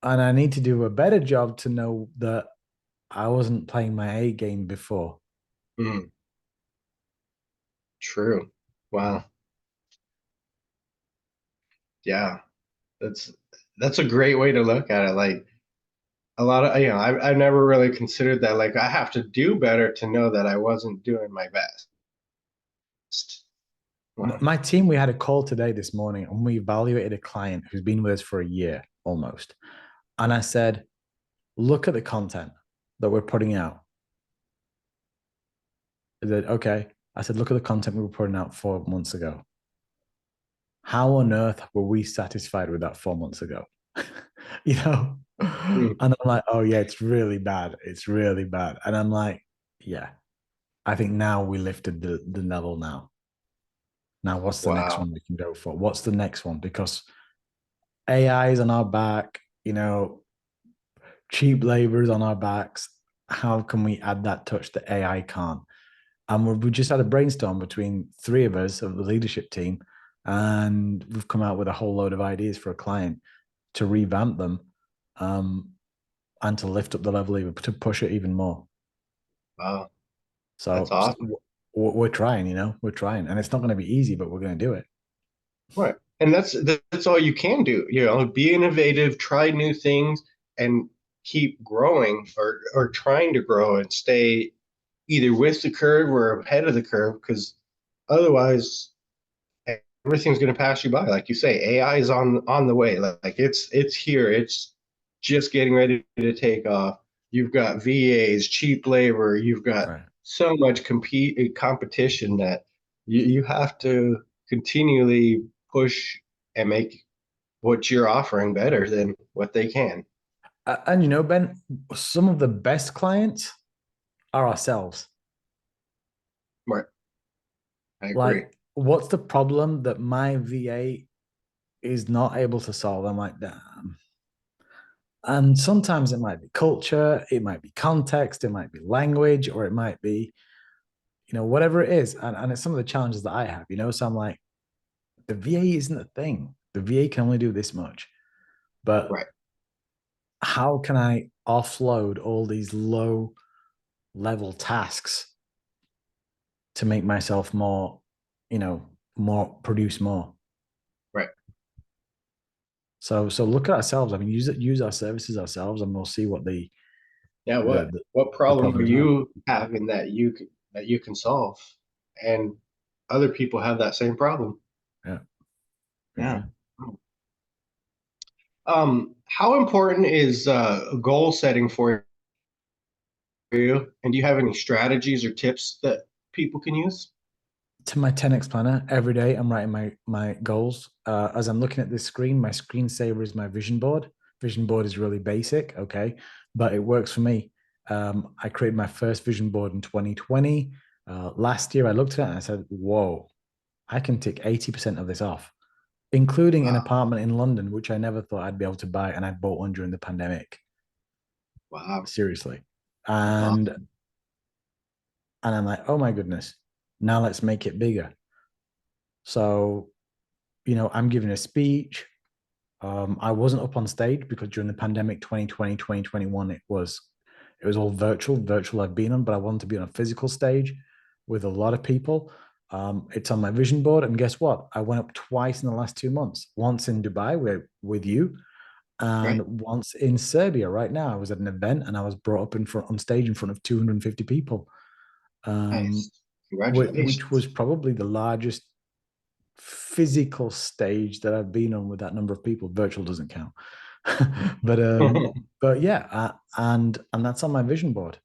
And I need to do a better job to know that I wasn't playing my A game before. Mm, true. Wow. Yeah. That's that's a great way to look at it. Like a lot of, I've never really considered that. Like I have to do better to know that I wasn't doing my best. Wow. My team, we had a call today this morning and we evaluated a client who's been with us for a year almost. And I said, look at the content that we're putting out. I said, okay. I said, look at the content we were putting out 4 months ago. How on earth were we satisfied with that 4 months ago? you know? And Mm, I'm like, oh yeah, it's really bad. It's really bad. And I'm like, yeah, I think now we lifted the level now. Now, what's the next wow. one we can go for? What's the next one? Because AI is on our back, cheap labor is on our backs. How can we add that touch that AI can't? And we just had a brainstorm between three of us of the leadership team, and we've come out with a whole load of ideas for a client to revamp them, um, and to lift up the level even to push it even more. Wow. That's So awesome. we're trying, we're trying, and it's not going to be easy, but we're going to do it. Right. And that's all you can do. Be innovative, try new things, and keep growing or trying to grow and stay either with the curve or ahead of the curve, because otherwise everything's going to pass you by. Like you say, AI is on the way. Like it's here. It's just getting ready to take off. You've got VAs, cheap labor. You've got Right. so much competition that you have to continually push and make what you're offering better than what they can. And Ben, some of the best clients are ourselves. Right. I agree. Like, what's the problem that my VA is not able to solve? I'm like, damn. And sometimes it might be culture, it might be context, it might be language, or it might be, whatever it is. And it's some of the challenges that I have, So I'm like, the VA isn't a thing. The VA can only do this much. But Right. how can I offload all these low level tasks to make myself more, you know, produce more? Right. So look at ourselves. I mean, use our services ourselves, and we'll see what Yeah. the What the problem are problems are. you having that you can solve, and other people have that same problem? Yeah, Yeah. yeah. How important is goal setting for you? And do you have any strategies or tips that people can use? to my 10x planner every day. I'm writing my goals. As I'm looking at this screen, my screensaver is my vision board. Vision board is really basic, okay, but it works for me. I created my first vision board in 2020. Last year, I looked at it and I said, "Whoa, I can tick 80% of this off, including an Wow. apartment in London, which I never thought I'd be able to buy, and I bought one during the pandemic. Wow. Seriously, That's and awesome. I'm like, oh my goodness, now let's make it bigger. So, I'm giving a speech. I wasn't up on stage because during the pandemic 2020, 2021, it was all virtual I've been on, but I wanted to be on a physical stage with a lot of people. It's on my vision board. And guess what? I went up twice in the last 2 months, once in Dubai with you, Right. and once in Serbia right now. I was at an event and I was brought up in front on stage in front of 250 people, Nice. which Congratulations. was probably the largest physical stage that I've been on with that number of people. Virtual doesn't count, but yeah, and that's on my vision board.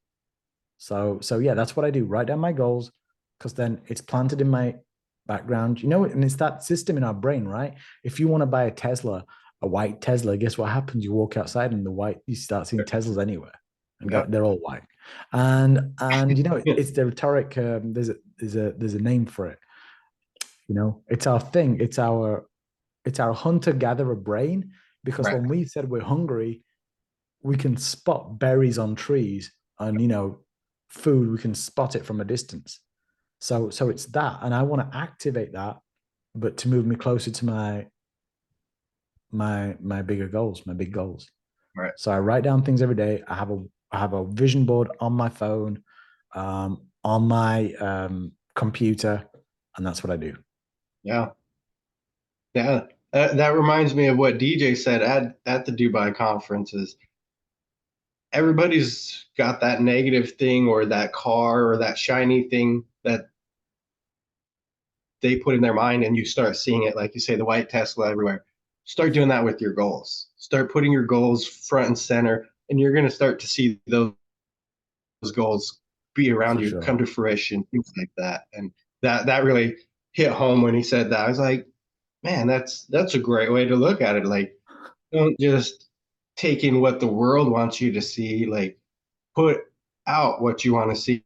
So yeah, that's what I do. Write down my goals because then it's planted in my background. And it's that system in our brain, right? If you want to buy a Tesla, a white Tesla, guess what happens? You walk outside and you start seeing Teslas anywhere, and Yep. they're all white. And it's the rhetoric. There's a name for it. It's our thing. It's our hunter-gatherer brain, because Right. when we said we're hungry, we can spot berries on trees, and food, we can spot it from a distance. So it's that, and I want to activate that, but to move me closer to my bigger goals, my big goals. Right. So I write down things every day. I have a vision board on my phone, on my computer, and that's what I do. Yeah. Yeah. That reminds me of what DJ said at the Dubai conferences. Everybody's got that negative thing or that car or that shiny thing that they put in their mind, and you start seeing it, like you say, the white Tesla everywhere. Start doing that with your goals. Start putting your goals front and center, and you're going to start to see those goals be around For you, come sure. to fruition, things like that. And that really hit home when he said that. I was like, man, that's a great way to look at it. Like, don't just take in what the world wants you to see. Like, put out what you want to see.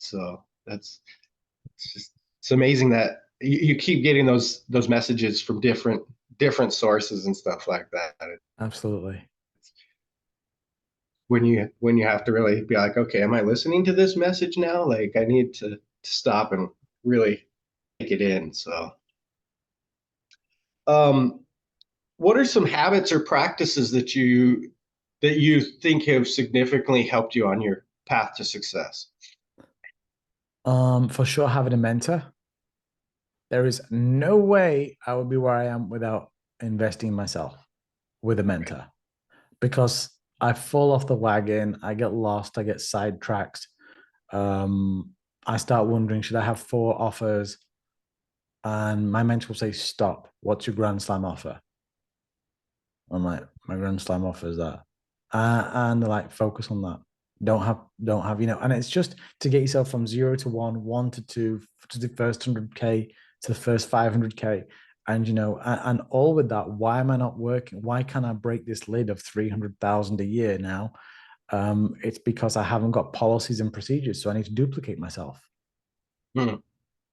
So it's amazing that you keep getting those messages from different sources and stuff like that. Absolutely. When you have to really be like, okay, am I listening to this message now? Like, I need to stop and really take it in. So, um, what are some habits or practices that you think have significantly helped you on your path to success? For sure, having a mentor. There is no way I would be where I am without investing in myself with a mentor, because I fall off the wagon, I get lost, I get sidetracked. Um, I start wondering, should I have four offers? And my mentor will say, stop. What's your Grand Slam offer? I'm like, my Grand Slam offer is that. And they're like, focus on that. Don't have, and it's just to get yourself from 0 to 1, 1 to 2, to the first 100K, to the first 500K. And all with that, why am I not working? Why can't I break this lid of 300,000 a year now? It's because I haven't got policies and procedures. So I need to duplicate myself. Hmm, So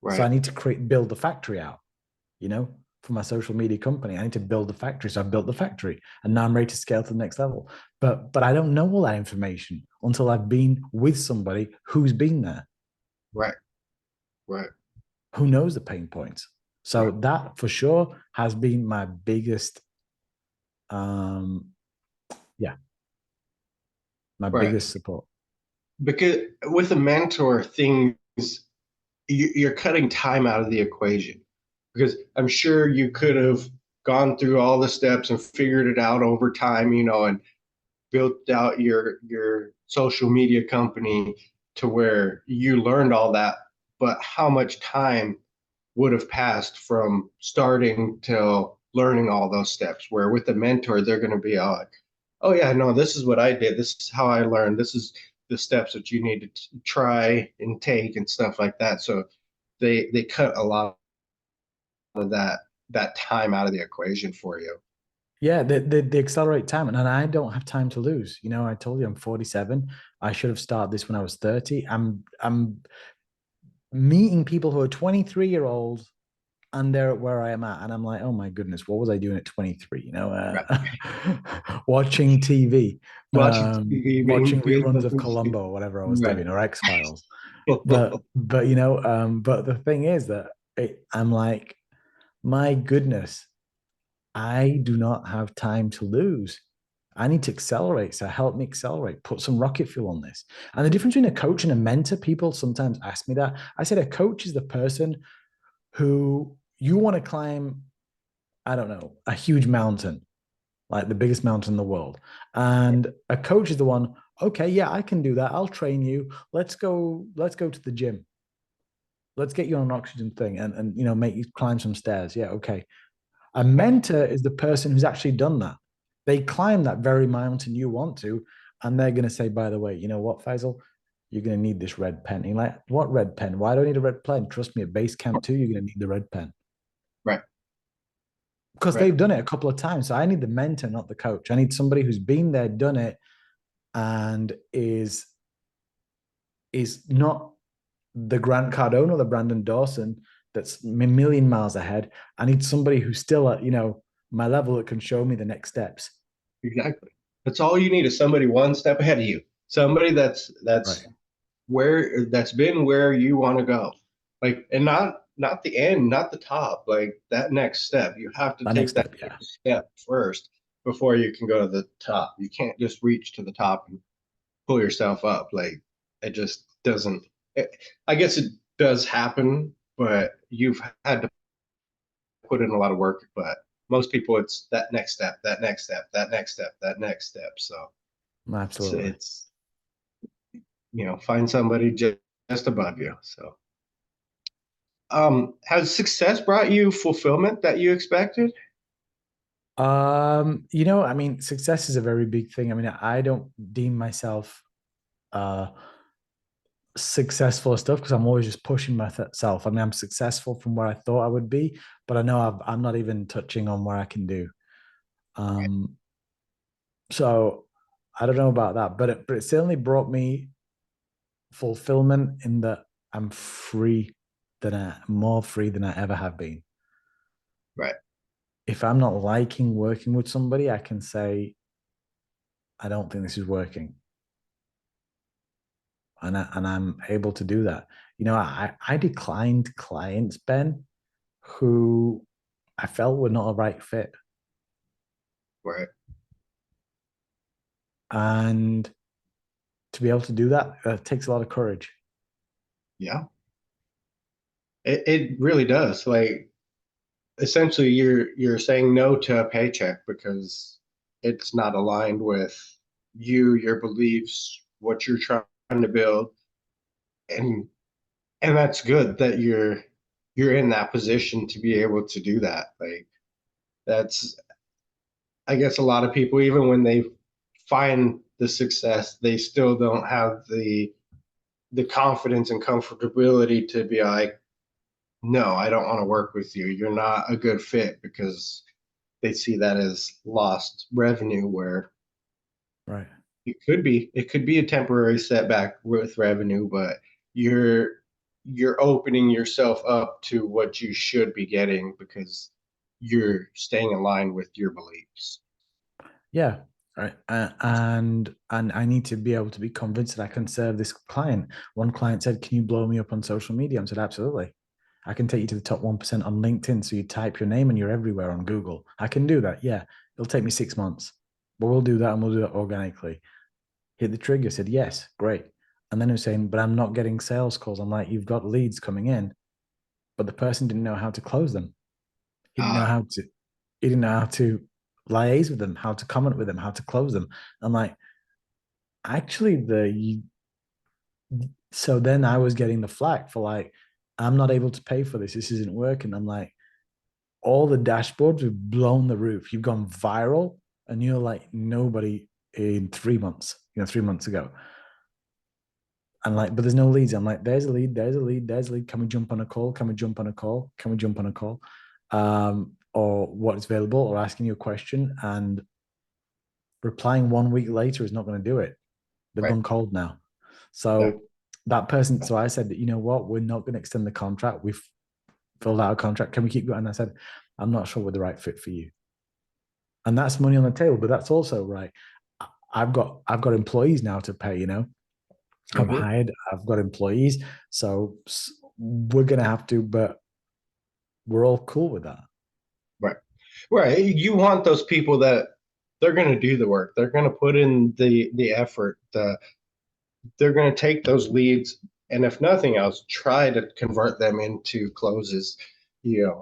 I right, need to build the factory out, you know, for my social media company. I need to build the factory. So I've built the factory and now I'm ready to scale to the next level. But I don't know all that information until I've been with somebody who's been there, right, right, who knows the pain points. So right, that for sure has been my biggest, um, yeah, my right. biggest support. Because with a mentor, things you're cutting time out of the equation. Because I'm sure you could have gone through all the steps and figured it out over time, and built out your social media company to where you learned all that. But how much time would have passed from starting till learning all those steps? Where with a mentor, they're going to be like, oh yeah, no, this is what I did. This is how I learned. This is the steps that you need to try and take and stuff like that. So they cut a lot of that time out of the equation for you. Yeah, they accelerate time, and I don't have time to lose. You know, I told you I'm 47. I should have started this when I was 30. I'm meeting people who are 23-year-olds and they're at where I am at. And I'm like, oh my goodness, what was I doing at 23? You know, Right. watching TV, Watching TV, watching reading reruns of books. Columbo or whatever I was Right. doing, or X Files. But you know, but the thing is that I'm like, my goodness, I do not have time to lose. I need to accelerate. So help me accelerate, put some rocket fuel on this. And the difference between a coach and a mentor, people sometimes ask me that. I said a coach is the person who you want to climb, I don't know, a huge mountain, like the biggest mountain in the world. And a coach is the one, okay, yeah, I can do that. I'll train you. Let's go to the gym. Let's get you on an oxygen thing and you know, make you climb some stairs. Yeah, okay. A mentor is the person who's actually done that. They climb that very mountain you want to, and they're going to say, by the way, you know what, Faisal? You're going to need this red pen. And you're like, what red pen? Why do I need a red pen? Trust me, at base camp too, you're going to need the red pen. Right. Because Right. they've done it a couple of times. So I need the mentor, not the coach. I need somebody who's been there, done it, and is not the Grant Cardone or the Brandon Dawson that's a million miles ahead. I need somebody who's still at, you know, my level that can show me the next steps. Exactly. That's all you need is somebody one step ahead of you. Somebody Right. that's been where you want to go. Like, and not the end, not the top, like that next step. You have to My next take that step, yeah. step first before you can go to the top. You can't just reach to the top and pull yourself up. Like it just doesn't. I guess it does happen, but you've had to put in a lot of work. But most people, it's that next step, that next step, that next step, that next step. So Absolutely. it's find somebody just above you. So has success brought you fulfillment that you expected? You know, I mean, success is a very big thing. I mean, I don't deem myself uh successful or stuff because I'm always just pushing myself. I mean, I'm successful from where I thought I would be, but I know I'm not even touching on where I can do. Right. Um, so I don't know about that, but it certainly brought me fulfillment in that I'm free more free than I ever have been. Right. If I'm not liking working with somebody, I can say, I don't think this is working. And I'm able to do that. You know, I declined clients, Ben, who I felt were not a right fit. Right. And to be able to do that takes a lot of courage. Yeah. It really does. Like essentially you're saying no to a paycheck because it's not aligned with you, your beliefs, what you're trying to build. And and that's good that you're in that position to be able to do that. Like that's I guess a lot of people, even when they find the success, they still don't have the confidence and comfortability to be like, no, I don't want to work with you. You're not a good fit because they see that as lost revenue where Right. it could be a temporary setback with revenue, but you're you're opening yourself up to what you should be getting because you're staying aligned with your beliefs. Yeah. Right. And I need to be able to be convinced that I can serve this client. One client said, "Can you blow me up on social media?" I said, "Absolutely. I can take you to the top 1% on LinkedIn. So you type your name and you're everywhere on Google. I can do that. Yeah. It'll take me 6 months, but we'll do that and we'll do that organically." Hit the trigger, said, "Yes, great." And then he was saying, "But I'm not getting sales calls." I'm like, "You've got leads coming in, but the person didn't know how to close them. He didn't know Ah, how to, he didn't know how to liaise with them, how to comment with them, how to close them." I'm like, actually, so then I was getting the flack for like, I'm not able to pay for this. This isn't working. I'm like, all the dashboards have blown the roof. You've gone viral and you're like nobody in 3 months, 3 months ago. And like, but there's no leads. I'm like, there's a lead, there's a lead, there's a lead. Can we jump on a call? Can we jump on a call? Can we jump on a call? Or what's available, or asking you a question and replying 1 week later is not going to do it. They've Right. gone cold now. Yeah. So that person, so I said, you know what, we're not going to extend the contract. We've filled out a contract. Can we keep going? And I said, I'm not sure we're the right fit for you. And that's money on the table, but that's also right. I've got employees now to pay, you know. I'm Mm-hmm. hired, I've got employees. So we're gonna have to, but we're all cool with that. Right. Right. You want those people that they're going to do the work. They're going to put in the effort. They're going to take those leads, and if nothing else, try to convert them into closes.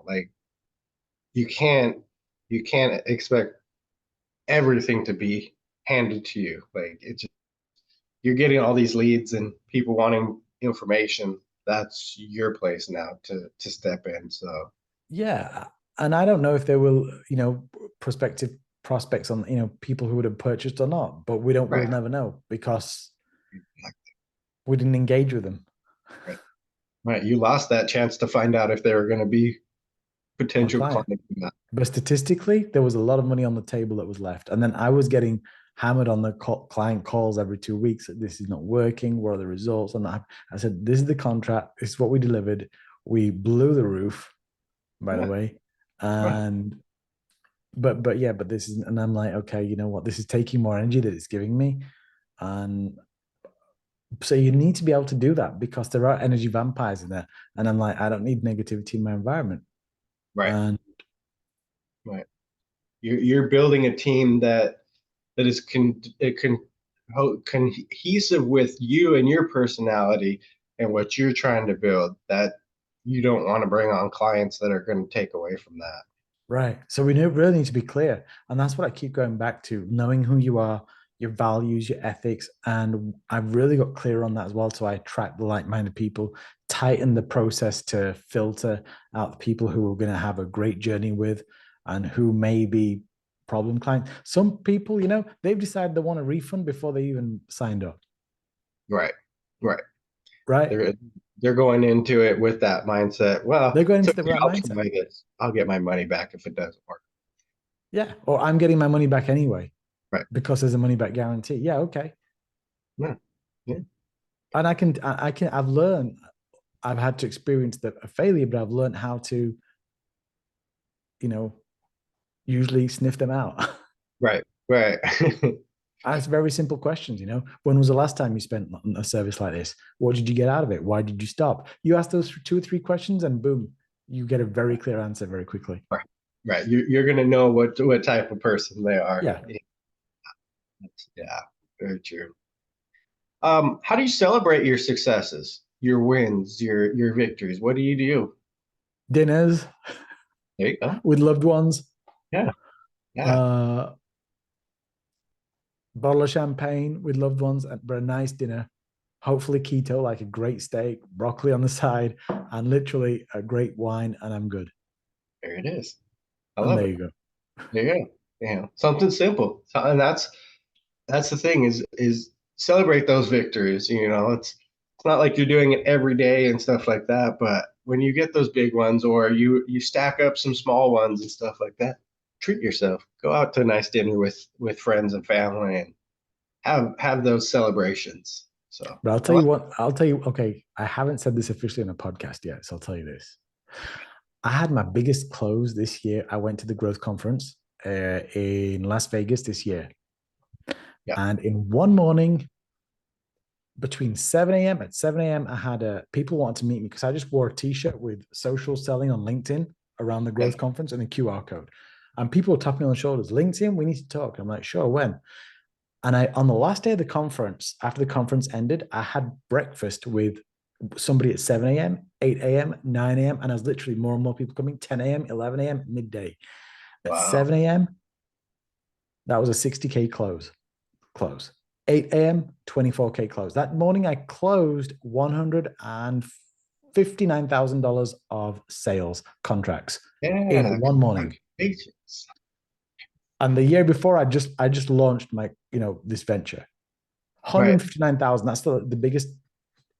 Like you can't you can't expect everything to be handed to you. Like you're getting all these leads and people wanting information. That's your place now to step in. So Yeah. And I don't know if there will, you know, prospective prospects on, you know, people who would have purchased or not, but we'll right, never know because we didn't engage with them. right, right. You lost that chance to find out if they were going to be A potential client. clients. But statistically, there was a lot of money on the table that was left. And then I was getting hammered on the client calls every 2 weeks. This is not working. What are the results? And I said, this is the contract. This is what we delivered. We blew the roof, by the Yeah, way. right, And but yeah, but this is, and I'm like, okay, you know what? This is taking more energy that it's giving me. And so you need to be able to do that because there are energy vampires in there. And I'm like, I don't need negativity in my environment. right, And right. You're building a team that is cohesive with you and your personality and what you're trying to build. That you don't want to bring on clients that are going to take away from that. right. So we really need to be clear. And that's what I keep going back to, knowing who you are, your values, your ethics. And I've really got clear on that as well. So I attract the like-minded people, tighten the process to filter out the people who are going to have a great journey with and who may be problem clients. Some people, you know, they've decided they want a refund before they even signed up. Right, right. Right. They're going into it with that mindset. Well, They're going so into the right I'll mindset. try this. I'll get my money back if it doesn't work. Yeah. Or I'm getting my money back anyway Right. because there's a money back guarantee. Yeah. Okay. Yeah. Yeah. And I've learned, I've had to experience a failure, but I've learned how to, you know, usually sniff them out. Right. Right. Ask very simple questions, you know. When was the last time you spent on a service like this? What did you get out of it? Why did you stop? You ask those 2 or 3 questions and boom, you get a very clear answer very quickly. Right. Right. You're going to know what type of person they are. Yeah. Yeah. Very true. How do you celebrate your successes, your wins, your victories? What do you do? Dinners There you go. with loved ones, Yeah. Yeah. uh, bottle of champagne with loved ones, but a nice dinner. Hopefully keto, like a great steak, broccoli on the side, and literally a great wine, and I'm good. There it is. I And love there it. you go. There you go. Something simple. And that's the thing is celebrate those victories. It's not like you're doing it every day and stuff like that, but when you get those big ones or you stack up some small ones and stuff like that, treat yourself. Go out to a nice dinner with friends and family and have those celebrations. So But I'll I tell you like what, I'll tell you, okay, I haven't said this officially on a podcast yet, so I'll tell you this. I had my biggest close this year. I went to the growth conference in Las Vegas this year. yeah, And in one morning, between 7 a.m. at 7 a.m., I had people wanted to meet me because I just wore a t-shirt with social selling on LinkedIn around the yeah. growth conference and a QR code. And people were tapping me on the shoulders, LinkedIn, we need to talk. I'm like, sure, when? And on the last day of the conference, after the conference ended, I had breakfast with somebody at 7 a.m., 8 a.m., 9 a.m. And I was literally more and more people coming, 10 a.m., 11 a.m., midday. At Wow. 7 a.m., that was a 60K close. 8 a.m., 24K close. That morning, I closed $159,000 of sales contracts in Yeah, one morning. congratulations. And the year before, I just launched my, this venture. Right. 159,000. That's the biggest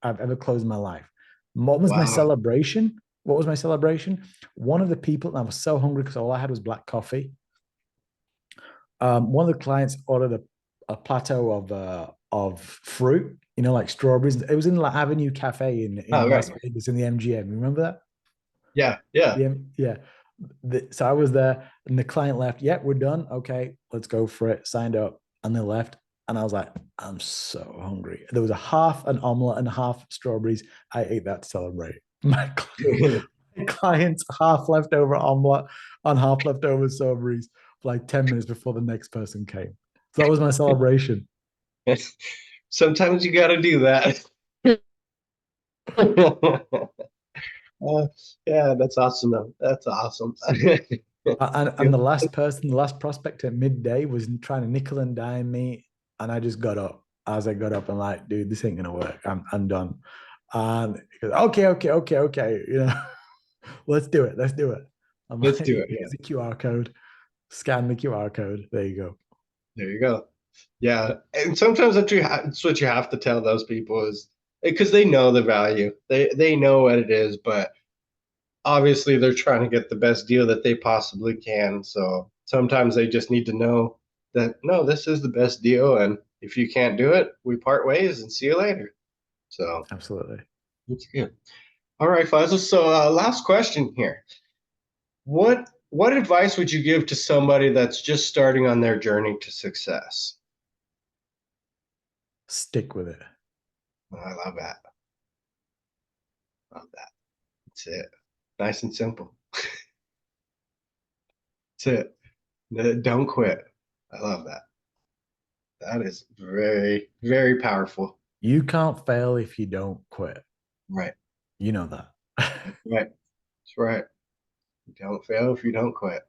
I've ever closed in my life. What was my Wow. celebration? What was my celebration? One of the people, and I was so hungry because all I had was black coffee. One of the clients ordered a plateau of fruit, like strawberries. It was in like Avenue Cafe in Oh, Las right. Vegas in the MGM. Remember that? Yeah. Yeah. Yeah. So I was there, and the client left. Yeah, we're done. Okay, let's go for it. Signed up, and they left. And I was like, I'm so hungry. There was a half an omelet and half strawberries. I ate that to celebrate. My client's half leftover omelet and half leftover strawberries for like 10 minutes before the next person came. So that was my celebration. Sometimes you got to do that. Uh, yeah, that's awesome though. That's awesome. And the last person, the last prospect at midday was trying to nickel and dime me. And I just got up. As I got up, I'm like, dude, this ain't gonna work. I'm done. And he goes, okay. Let's do it. Let's do it. I'm Let's like, do it. here's Yeah. the QR code. Scan the QR code. There you go. There you go. Yeah, and sometimes that's what you have to tell those people is because they know the value. They know what it is, but obviously they're trying to get the best deal that they possibly can. So sometimes they just need to know that no, this is the best deal, and if you can't do it, we part ways and see you later. So Absolutely. that's good. All right, Faisal. So last question here. What advice would you give to somebody that's just starting on their journey to success? Stick with it. I love that. Love that. That's it. Nice and simple. That's it. Don't quit. I love that. That is very, very powerful. You can't fail if you don't quit. Right. You know that. That's right. That's right. You don't fail if you don't quit.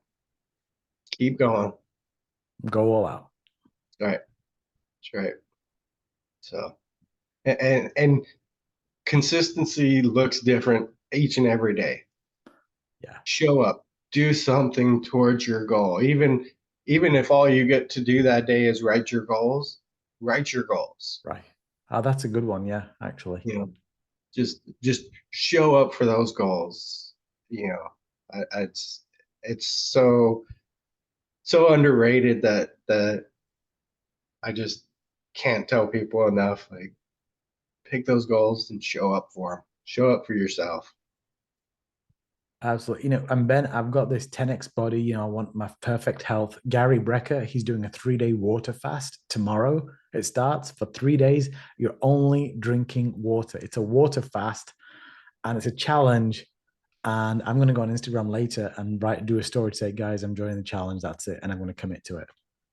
Keep going. Go all out. Right. That's right. So, and consistency looks different each and every day. Yeah. Show up. Do something towards your goal. Even if all you get to do that day is write your goals, write your goals. Right. Oh, that's a good one. Yeah, actually. You know, just show up for those goals. You know, it's so underrated that I just can't tell people enough. Like, pick those goals and show up for them. Show up for yourself. Absolutely. And Ben, I've got this 10x body. I want my perfect health. Gary Brecker, he's doing a 3-day water fast tomorrow. It starts for 3 days. You're only drinking water. It's a water fast and it's a challenge. And I'm going to go on Instagram later and do a story to say, guys, I'm joining the challenge. That's it. And I'm going to commit to it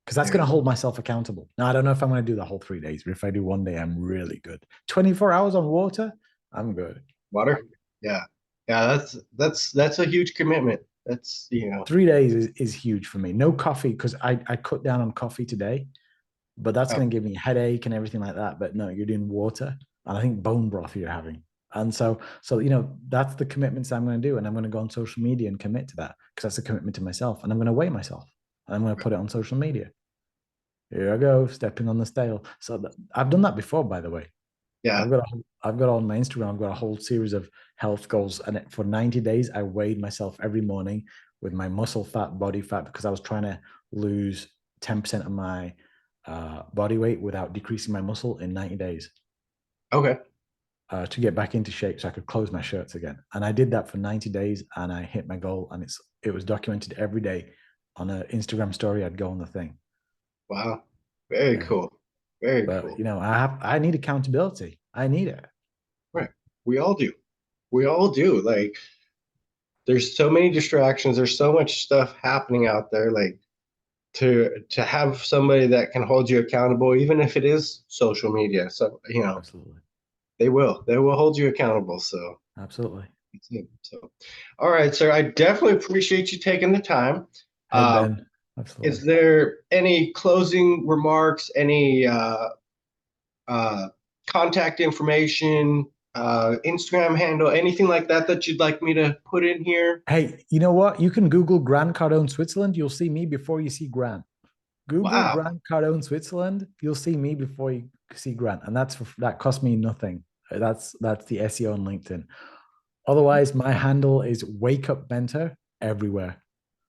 because that's There going to you hold myself accountable. Now, I don't know if I'm going to do the whole 3 days, but if I do one day, I'm really good. 24 hours on water, I'm good. Water. Yeah. Yeah, that's a huge commitment. That's 3 days is huge for me. No coffee because I cut down on coffee today, but that's oh, going to give me a headache and everything like that. But no, you're doing water, and I think bone broth you're having. And so that's the commitments I'm going to do, and I'm going to go on social media and commit to that because that's a commitment to myself, and I'm going to weigh myself, and I'm going to put it on social media. Here I go, stepping on the scale. So I've done that before, by the way. yeah. I've got on my Instagram, I've got a whole series of health goals. And for 90 days, I weighed myself every morning with my muscle fat, body fat, because I was trying to lose 10% of my body weight without decreasing my muscle in 90 days Okay. to get back into shape so I could close my shirts again. And I did that for 90 days and I hit my goal. And it was documented every day on an Instagram story. I'd go on the thing. Wow. Very Yeah. cool. Very But cool. I need accountability. I need it. Right. We all do. We all do. Like, there's so many distractions. There's so much stuff happening out there. Like, to have somebody that can hold you accountable, even if it is social media. So, Absolutely. they will hold you accountable. So, Absolutely. so, all right, sir. I definitely appreciate you taking the time. Hey, Um, Ben. is Absolutely. there any closing remarks? Any uh, contact information, Instagram handle, anything like that you'd like me to put in here? Hey, you know what? You can Google Grant Cardone, Switzerland. You'll see me before you see Grant. Google Wow. Grant Cardone, Switzerland. You'll see me before you see Grant. And that cost me nothing. That's the SEO on LinkedIn. Otherwise, my handle is Wake Up Mentor everywhere.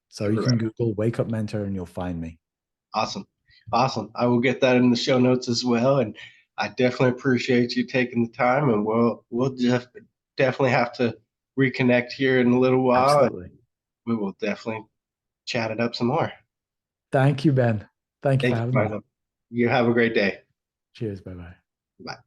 So you can Everywhere. Google Wake Up Mentor and you'll find me. Awesome. Awesome. I will get that in the show notes as well. And I definitely appreciate you taking the time, and we'll just definitely have to reconnect here in a little while, and Absolutely. we will definitely chat it up some more. Thank you, Ben. Thank you for Thank you, having me. Faisal. You have a great day. Cheers. Bye bye. Bye.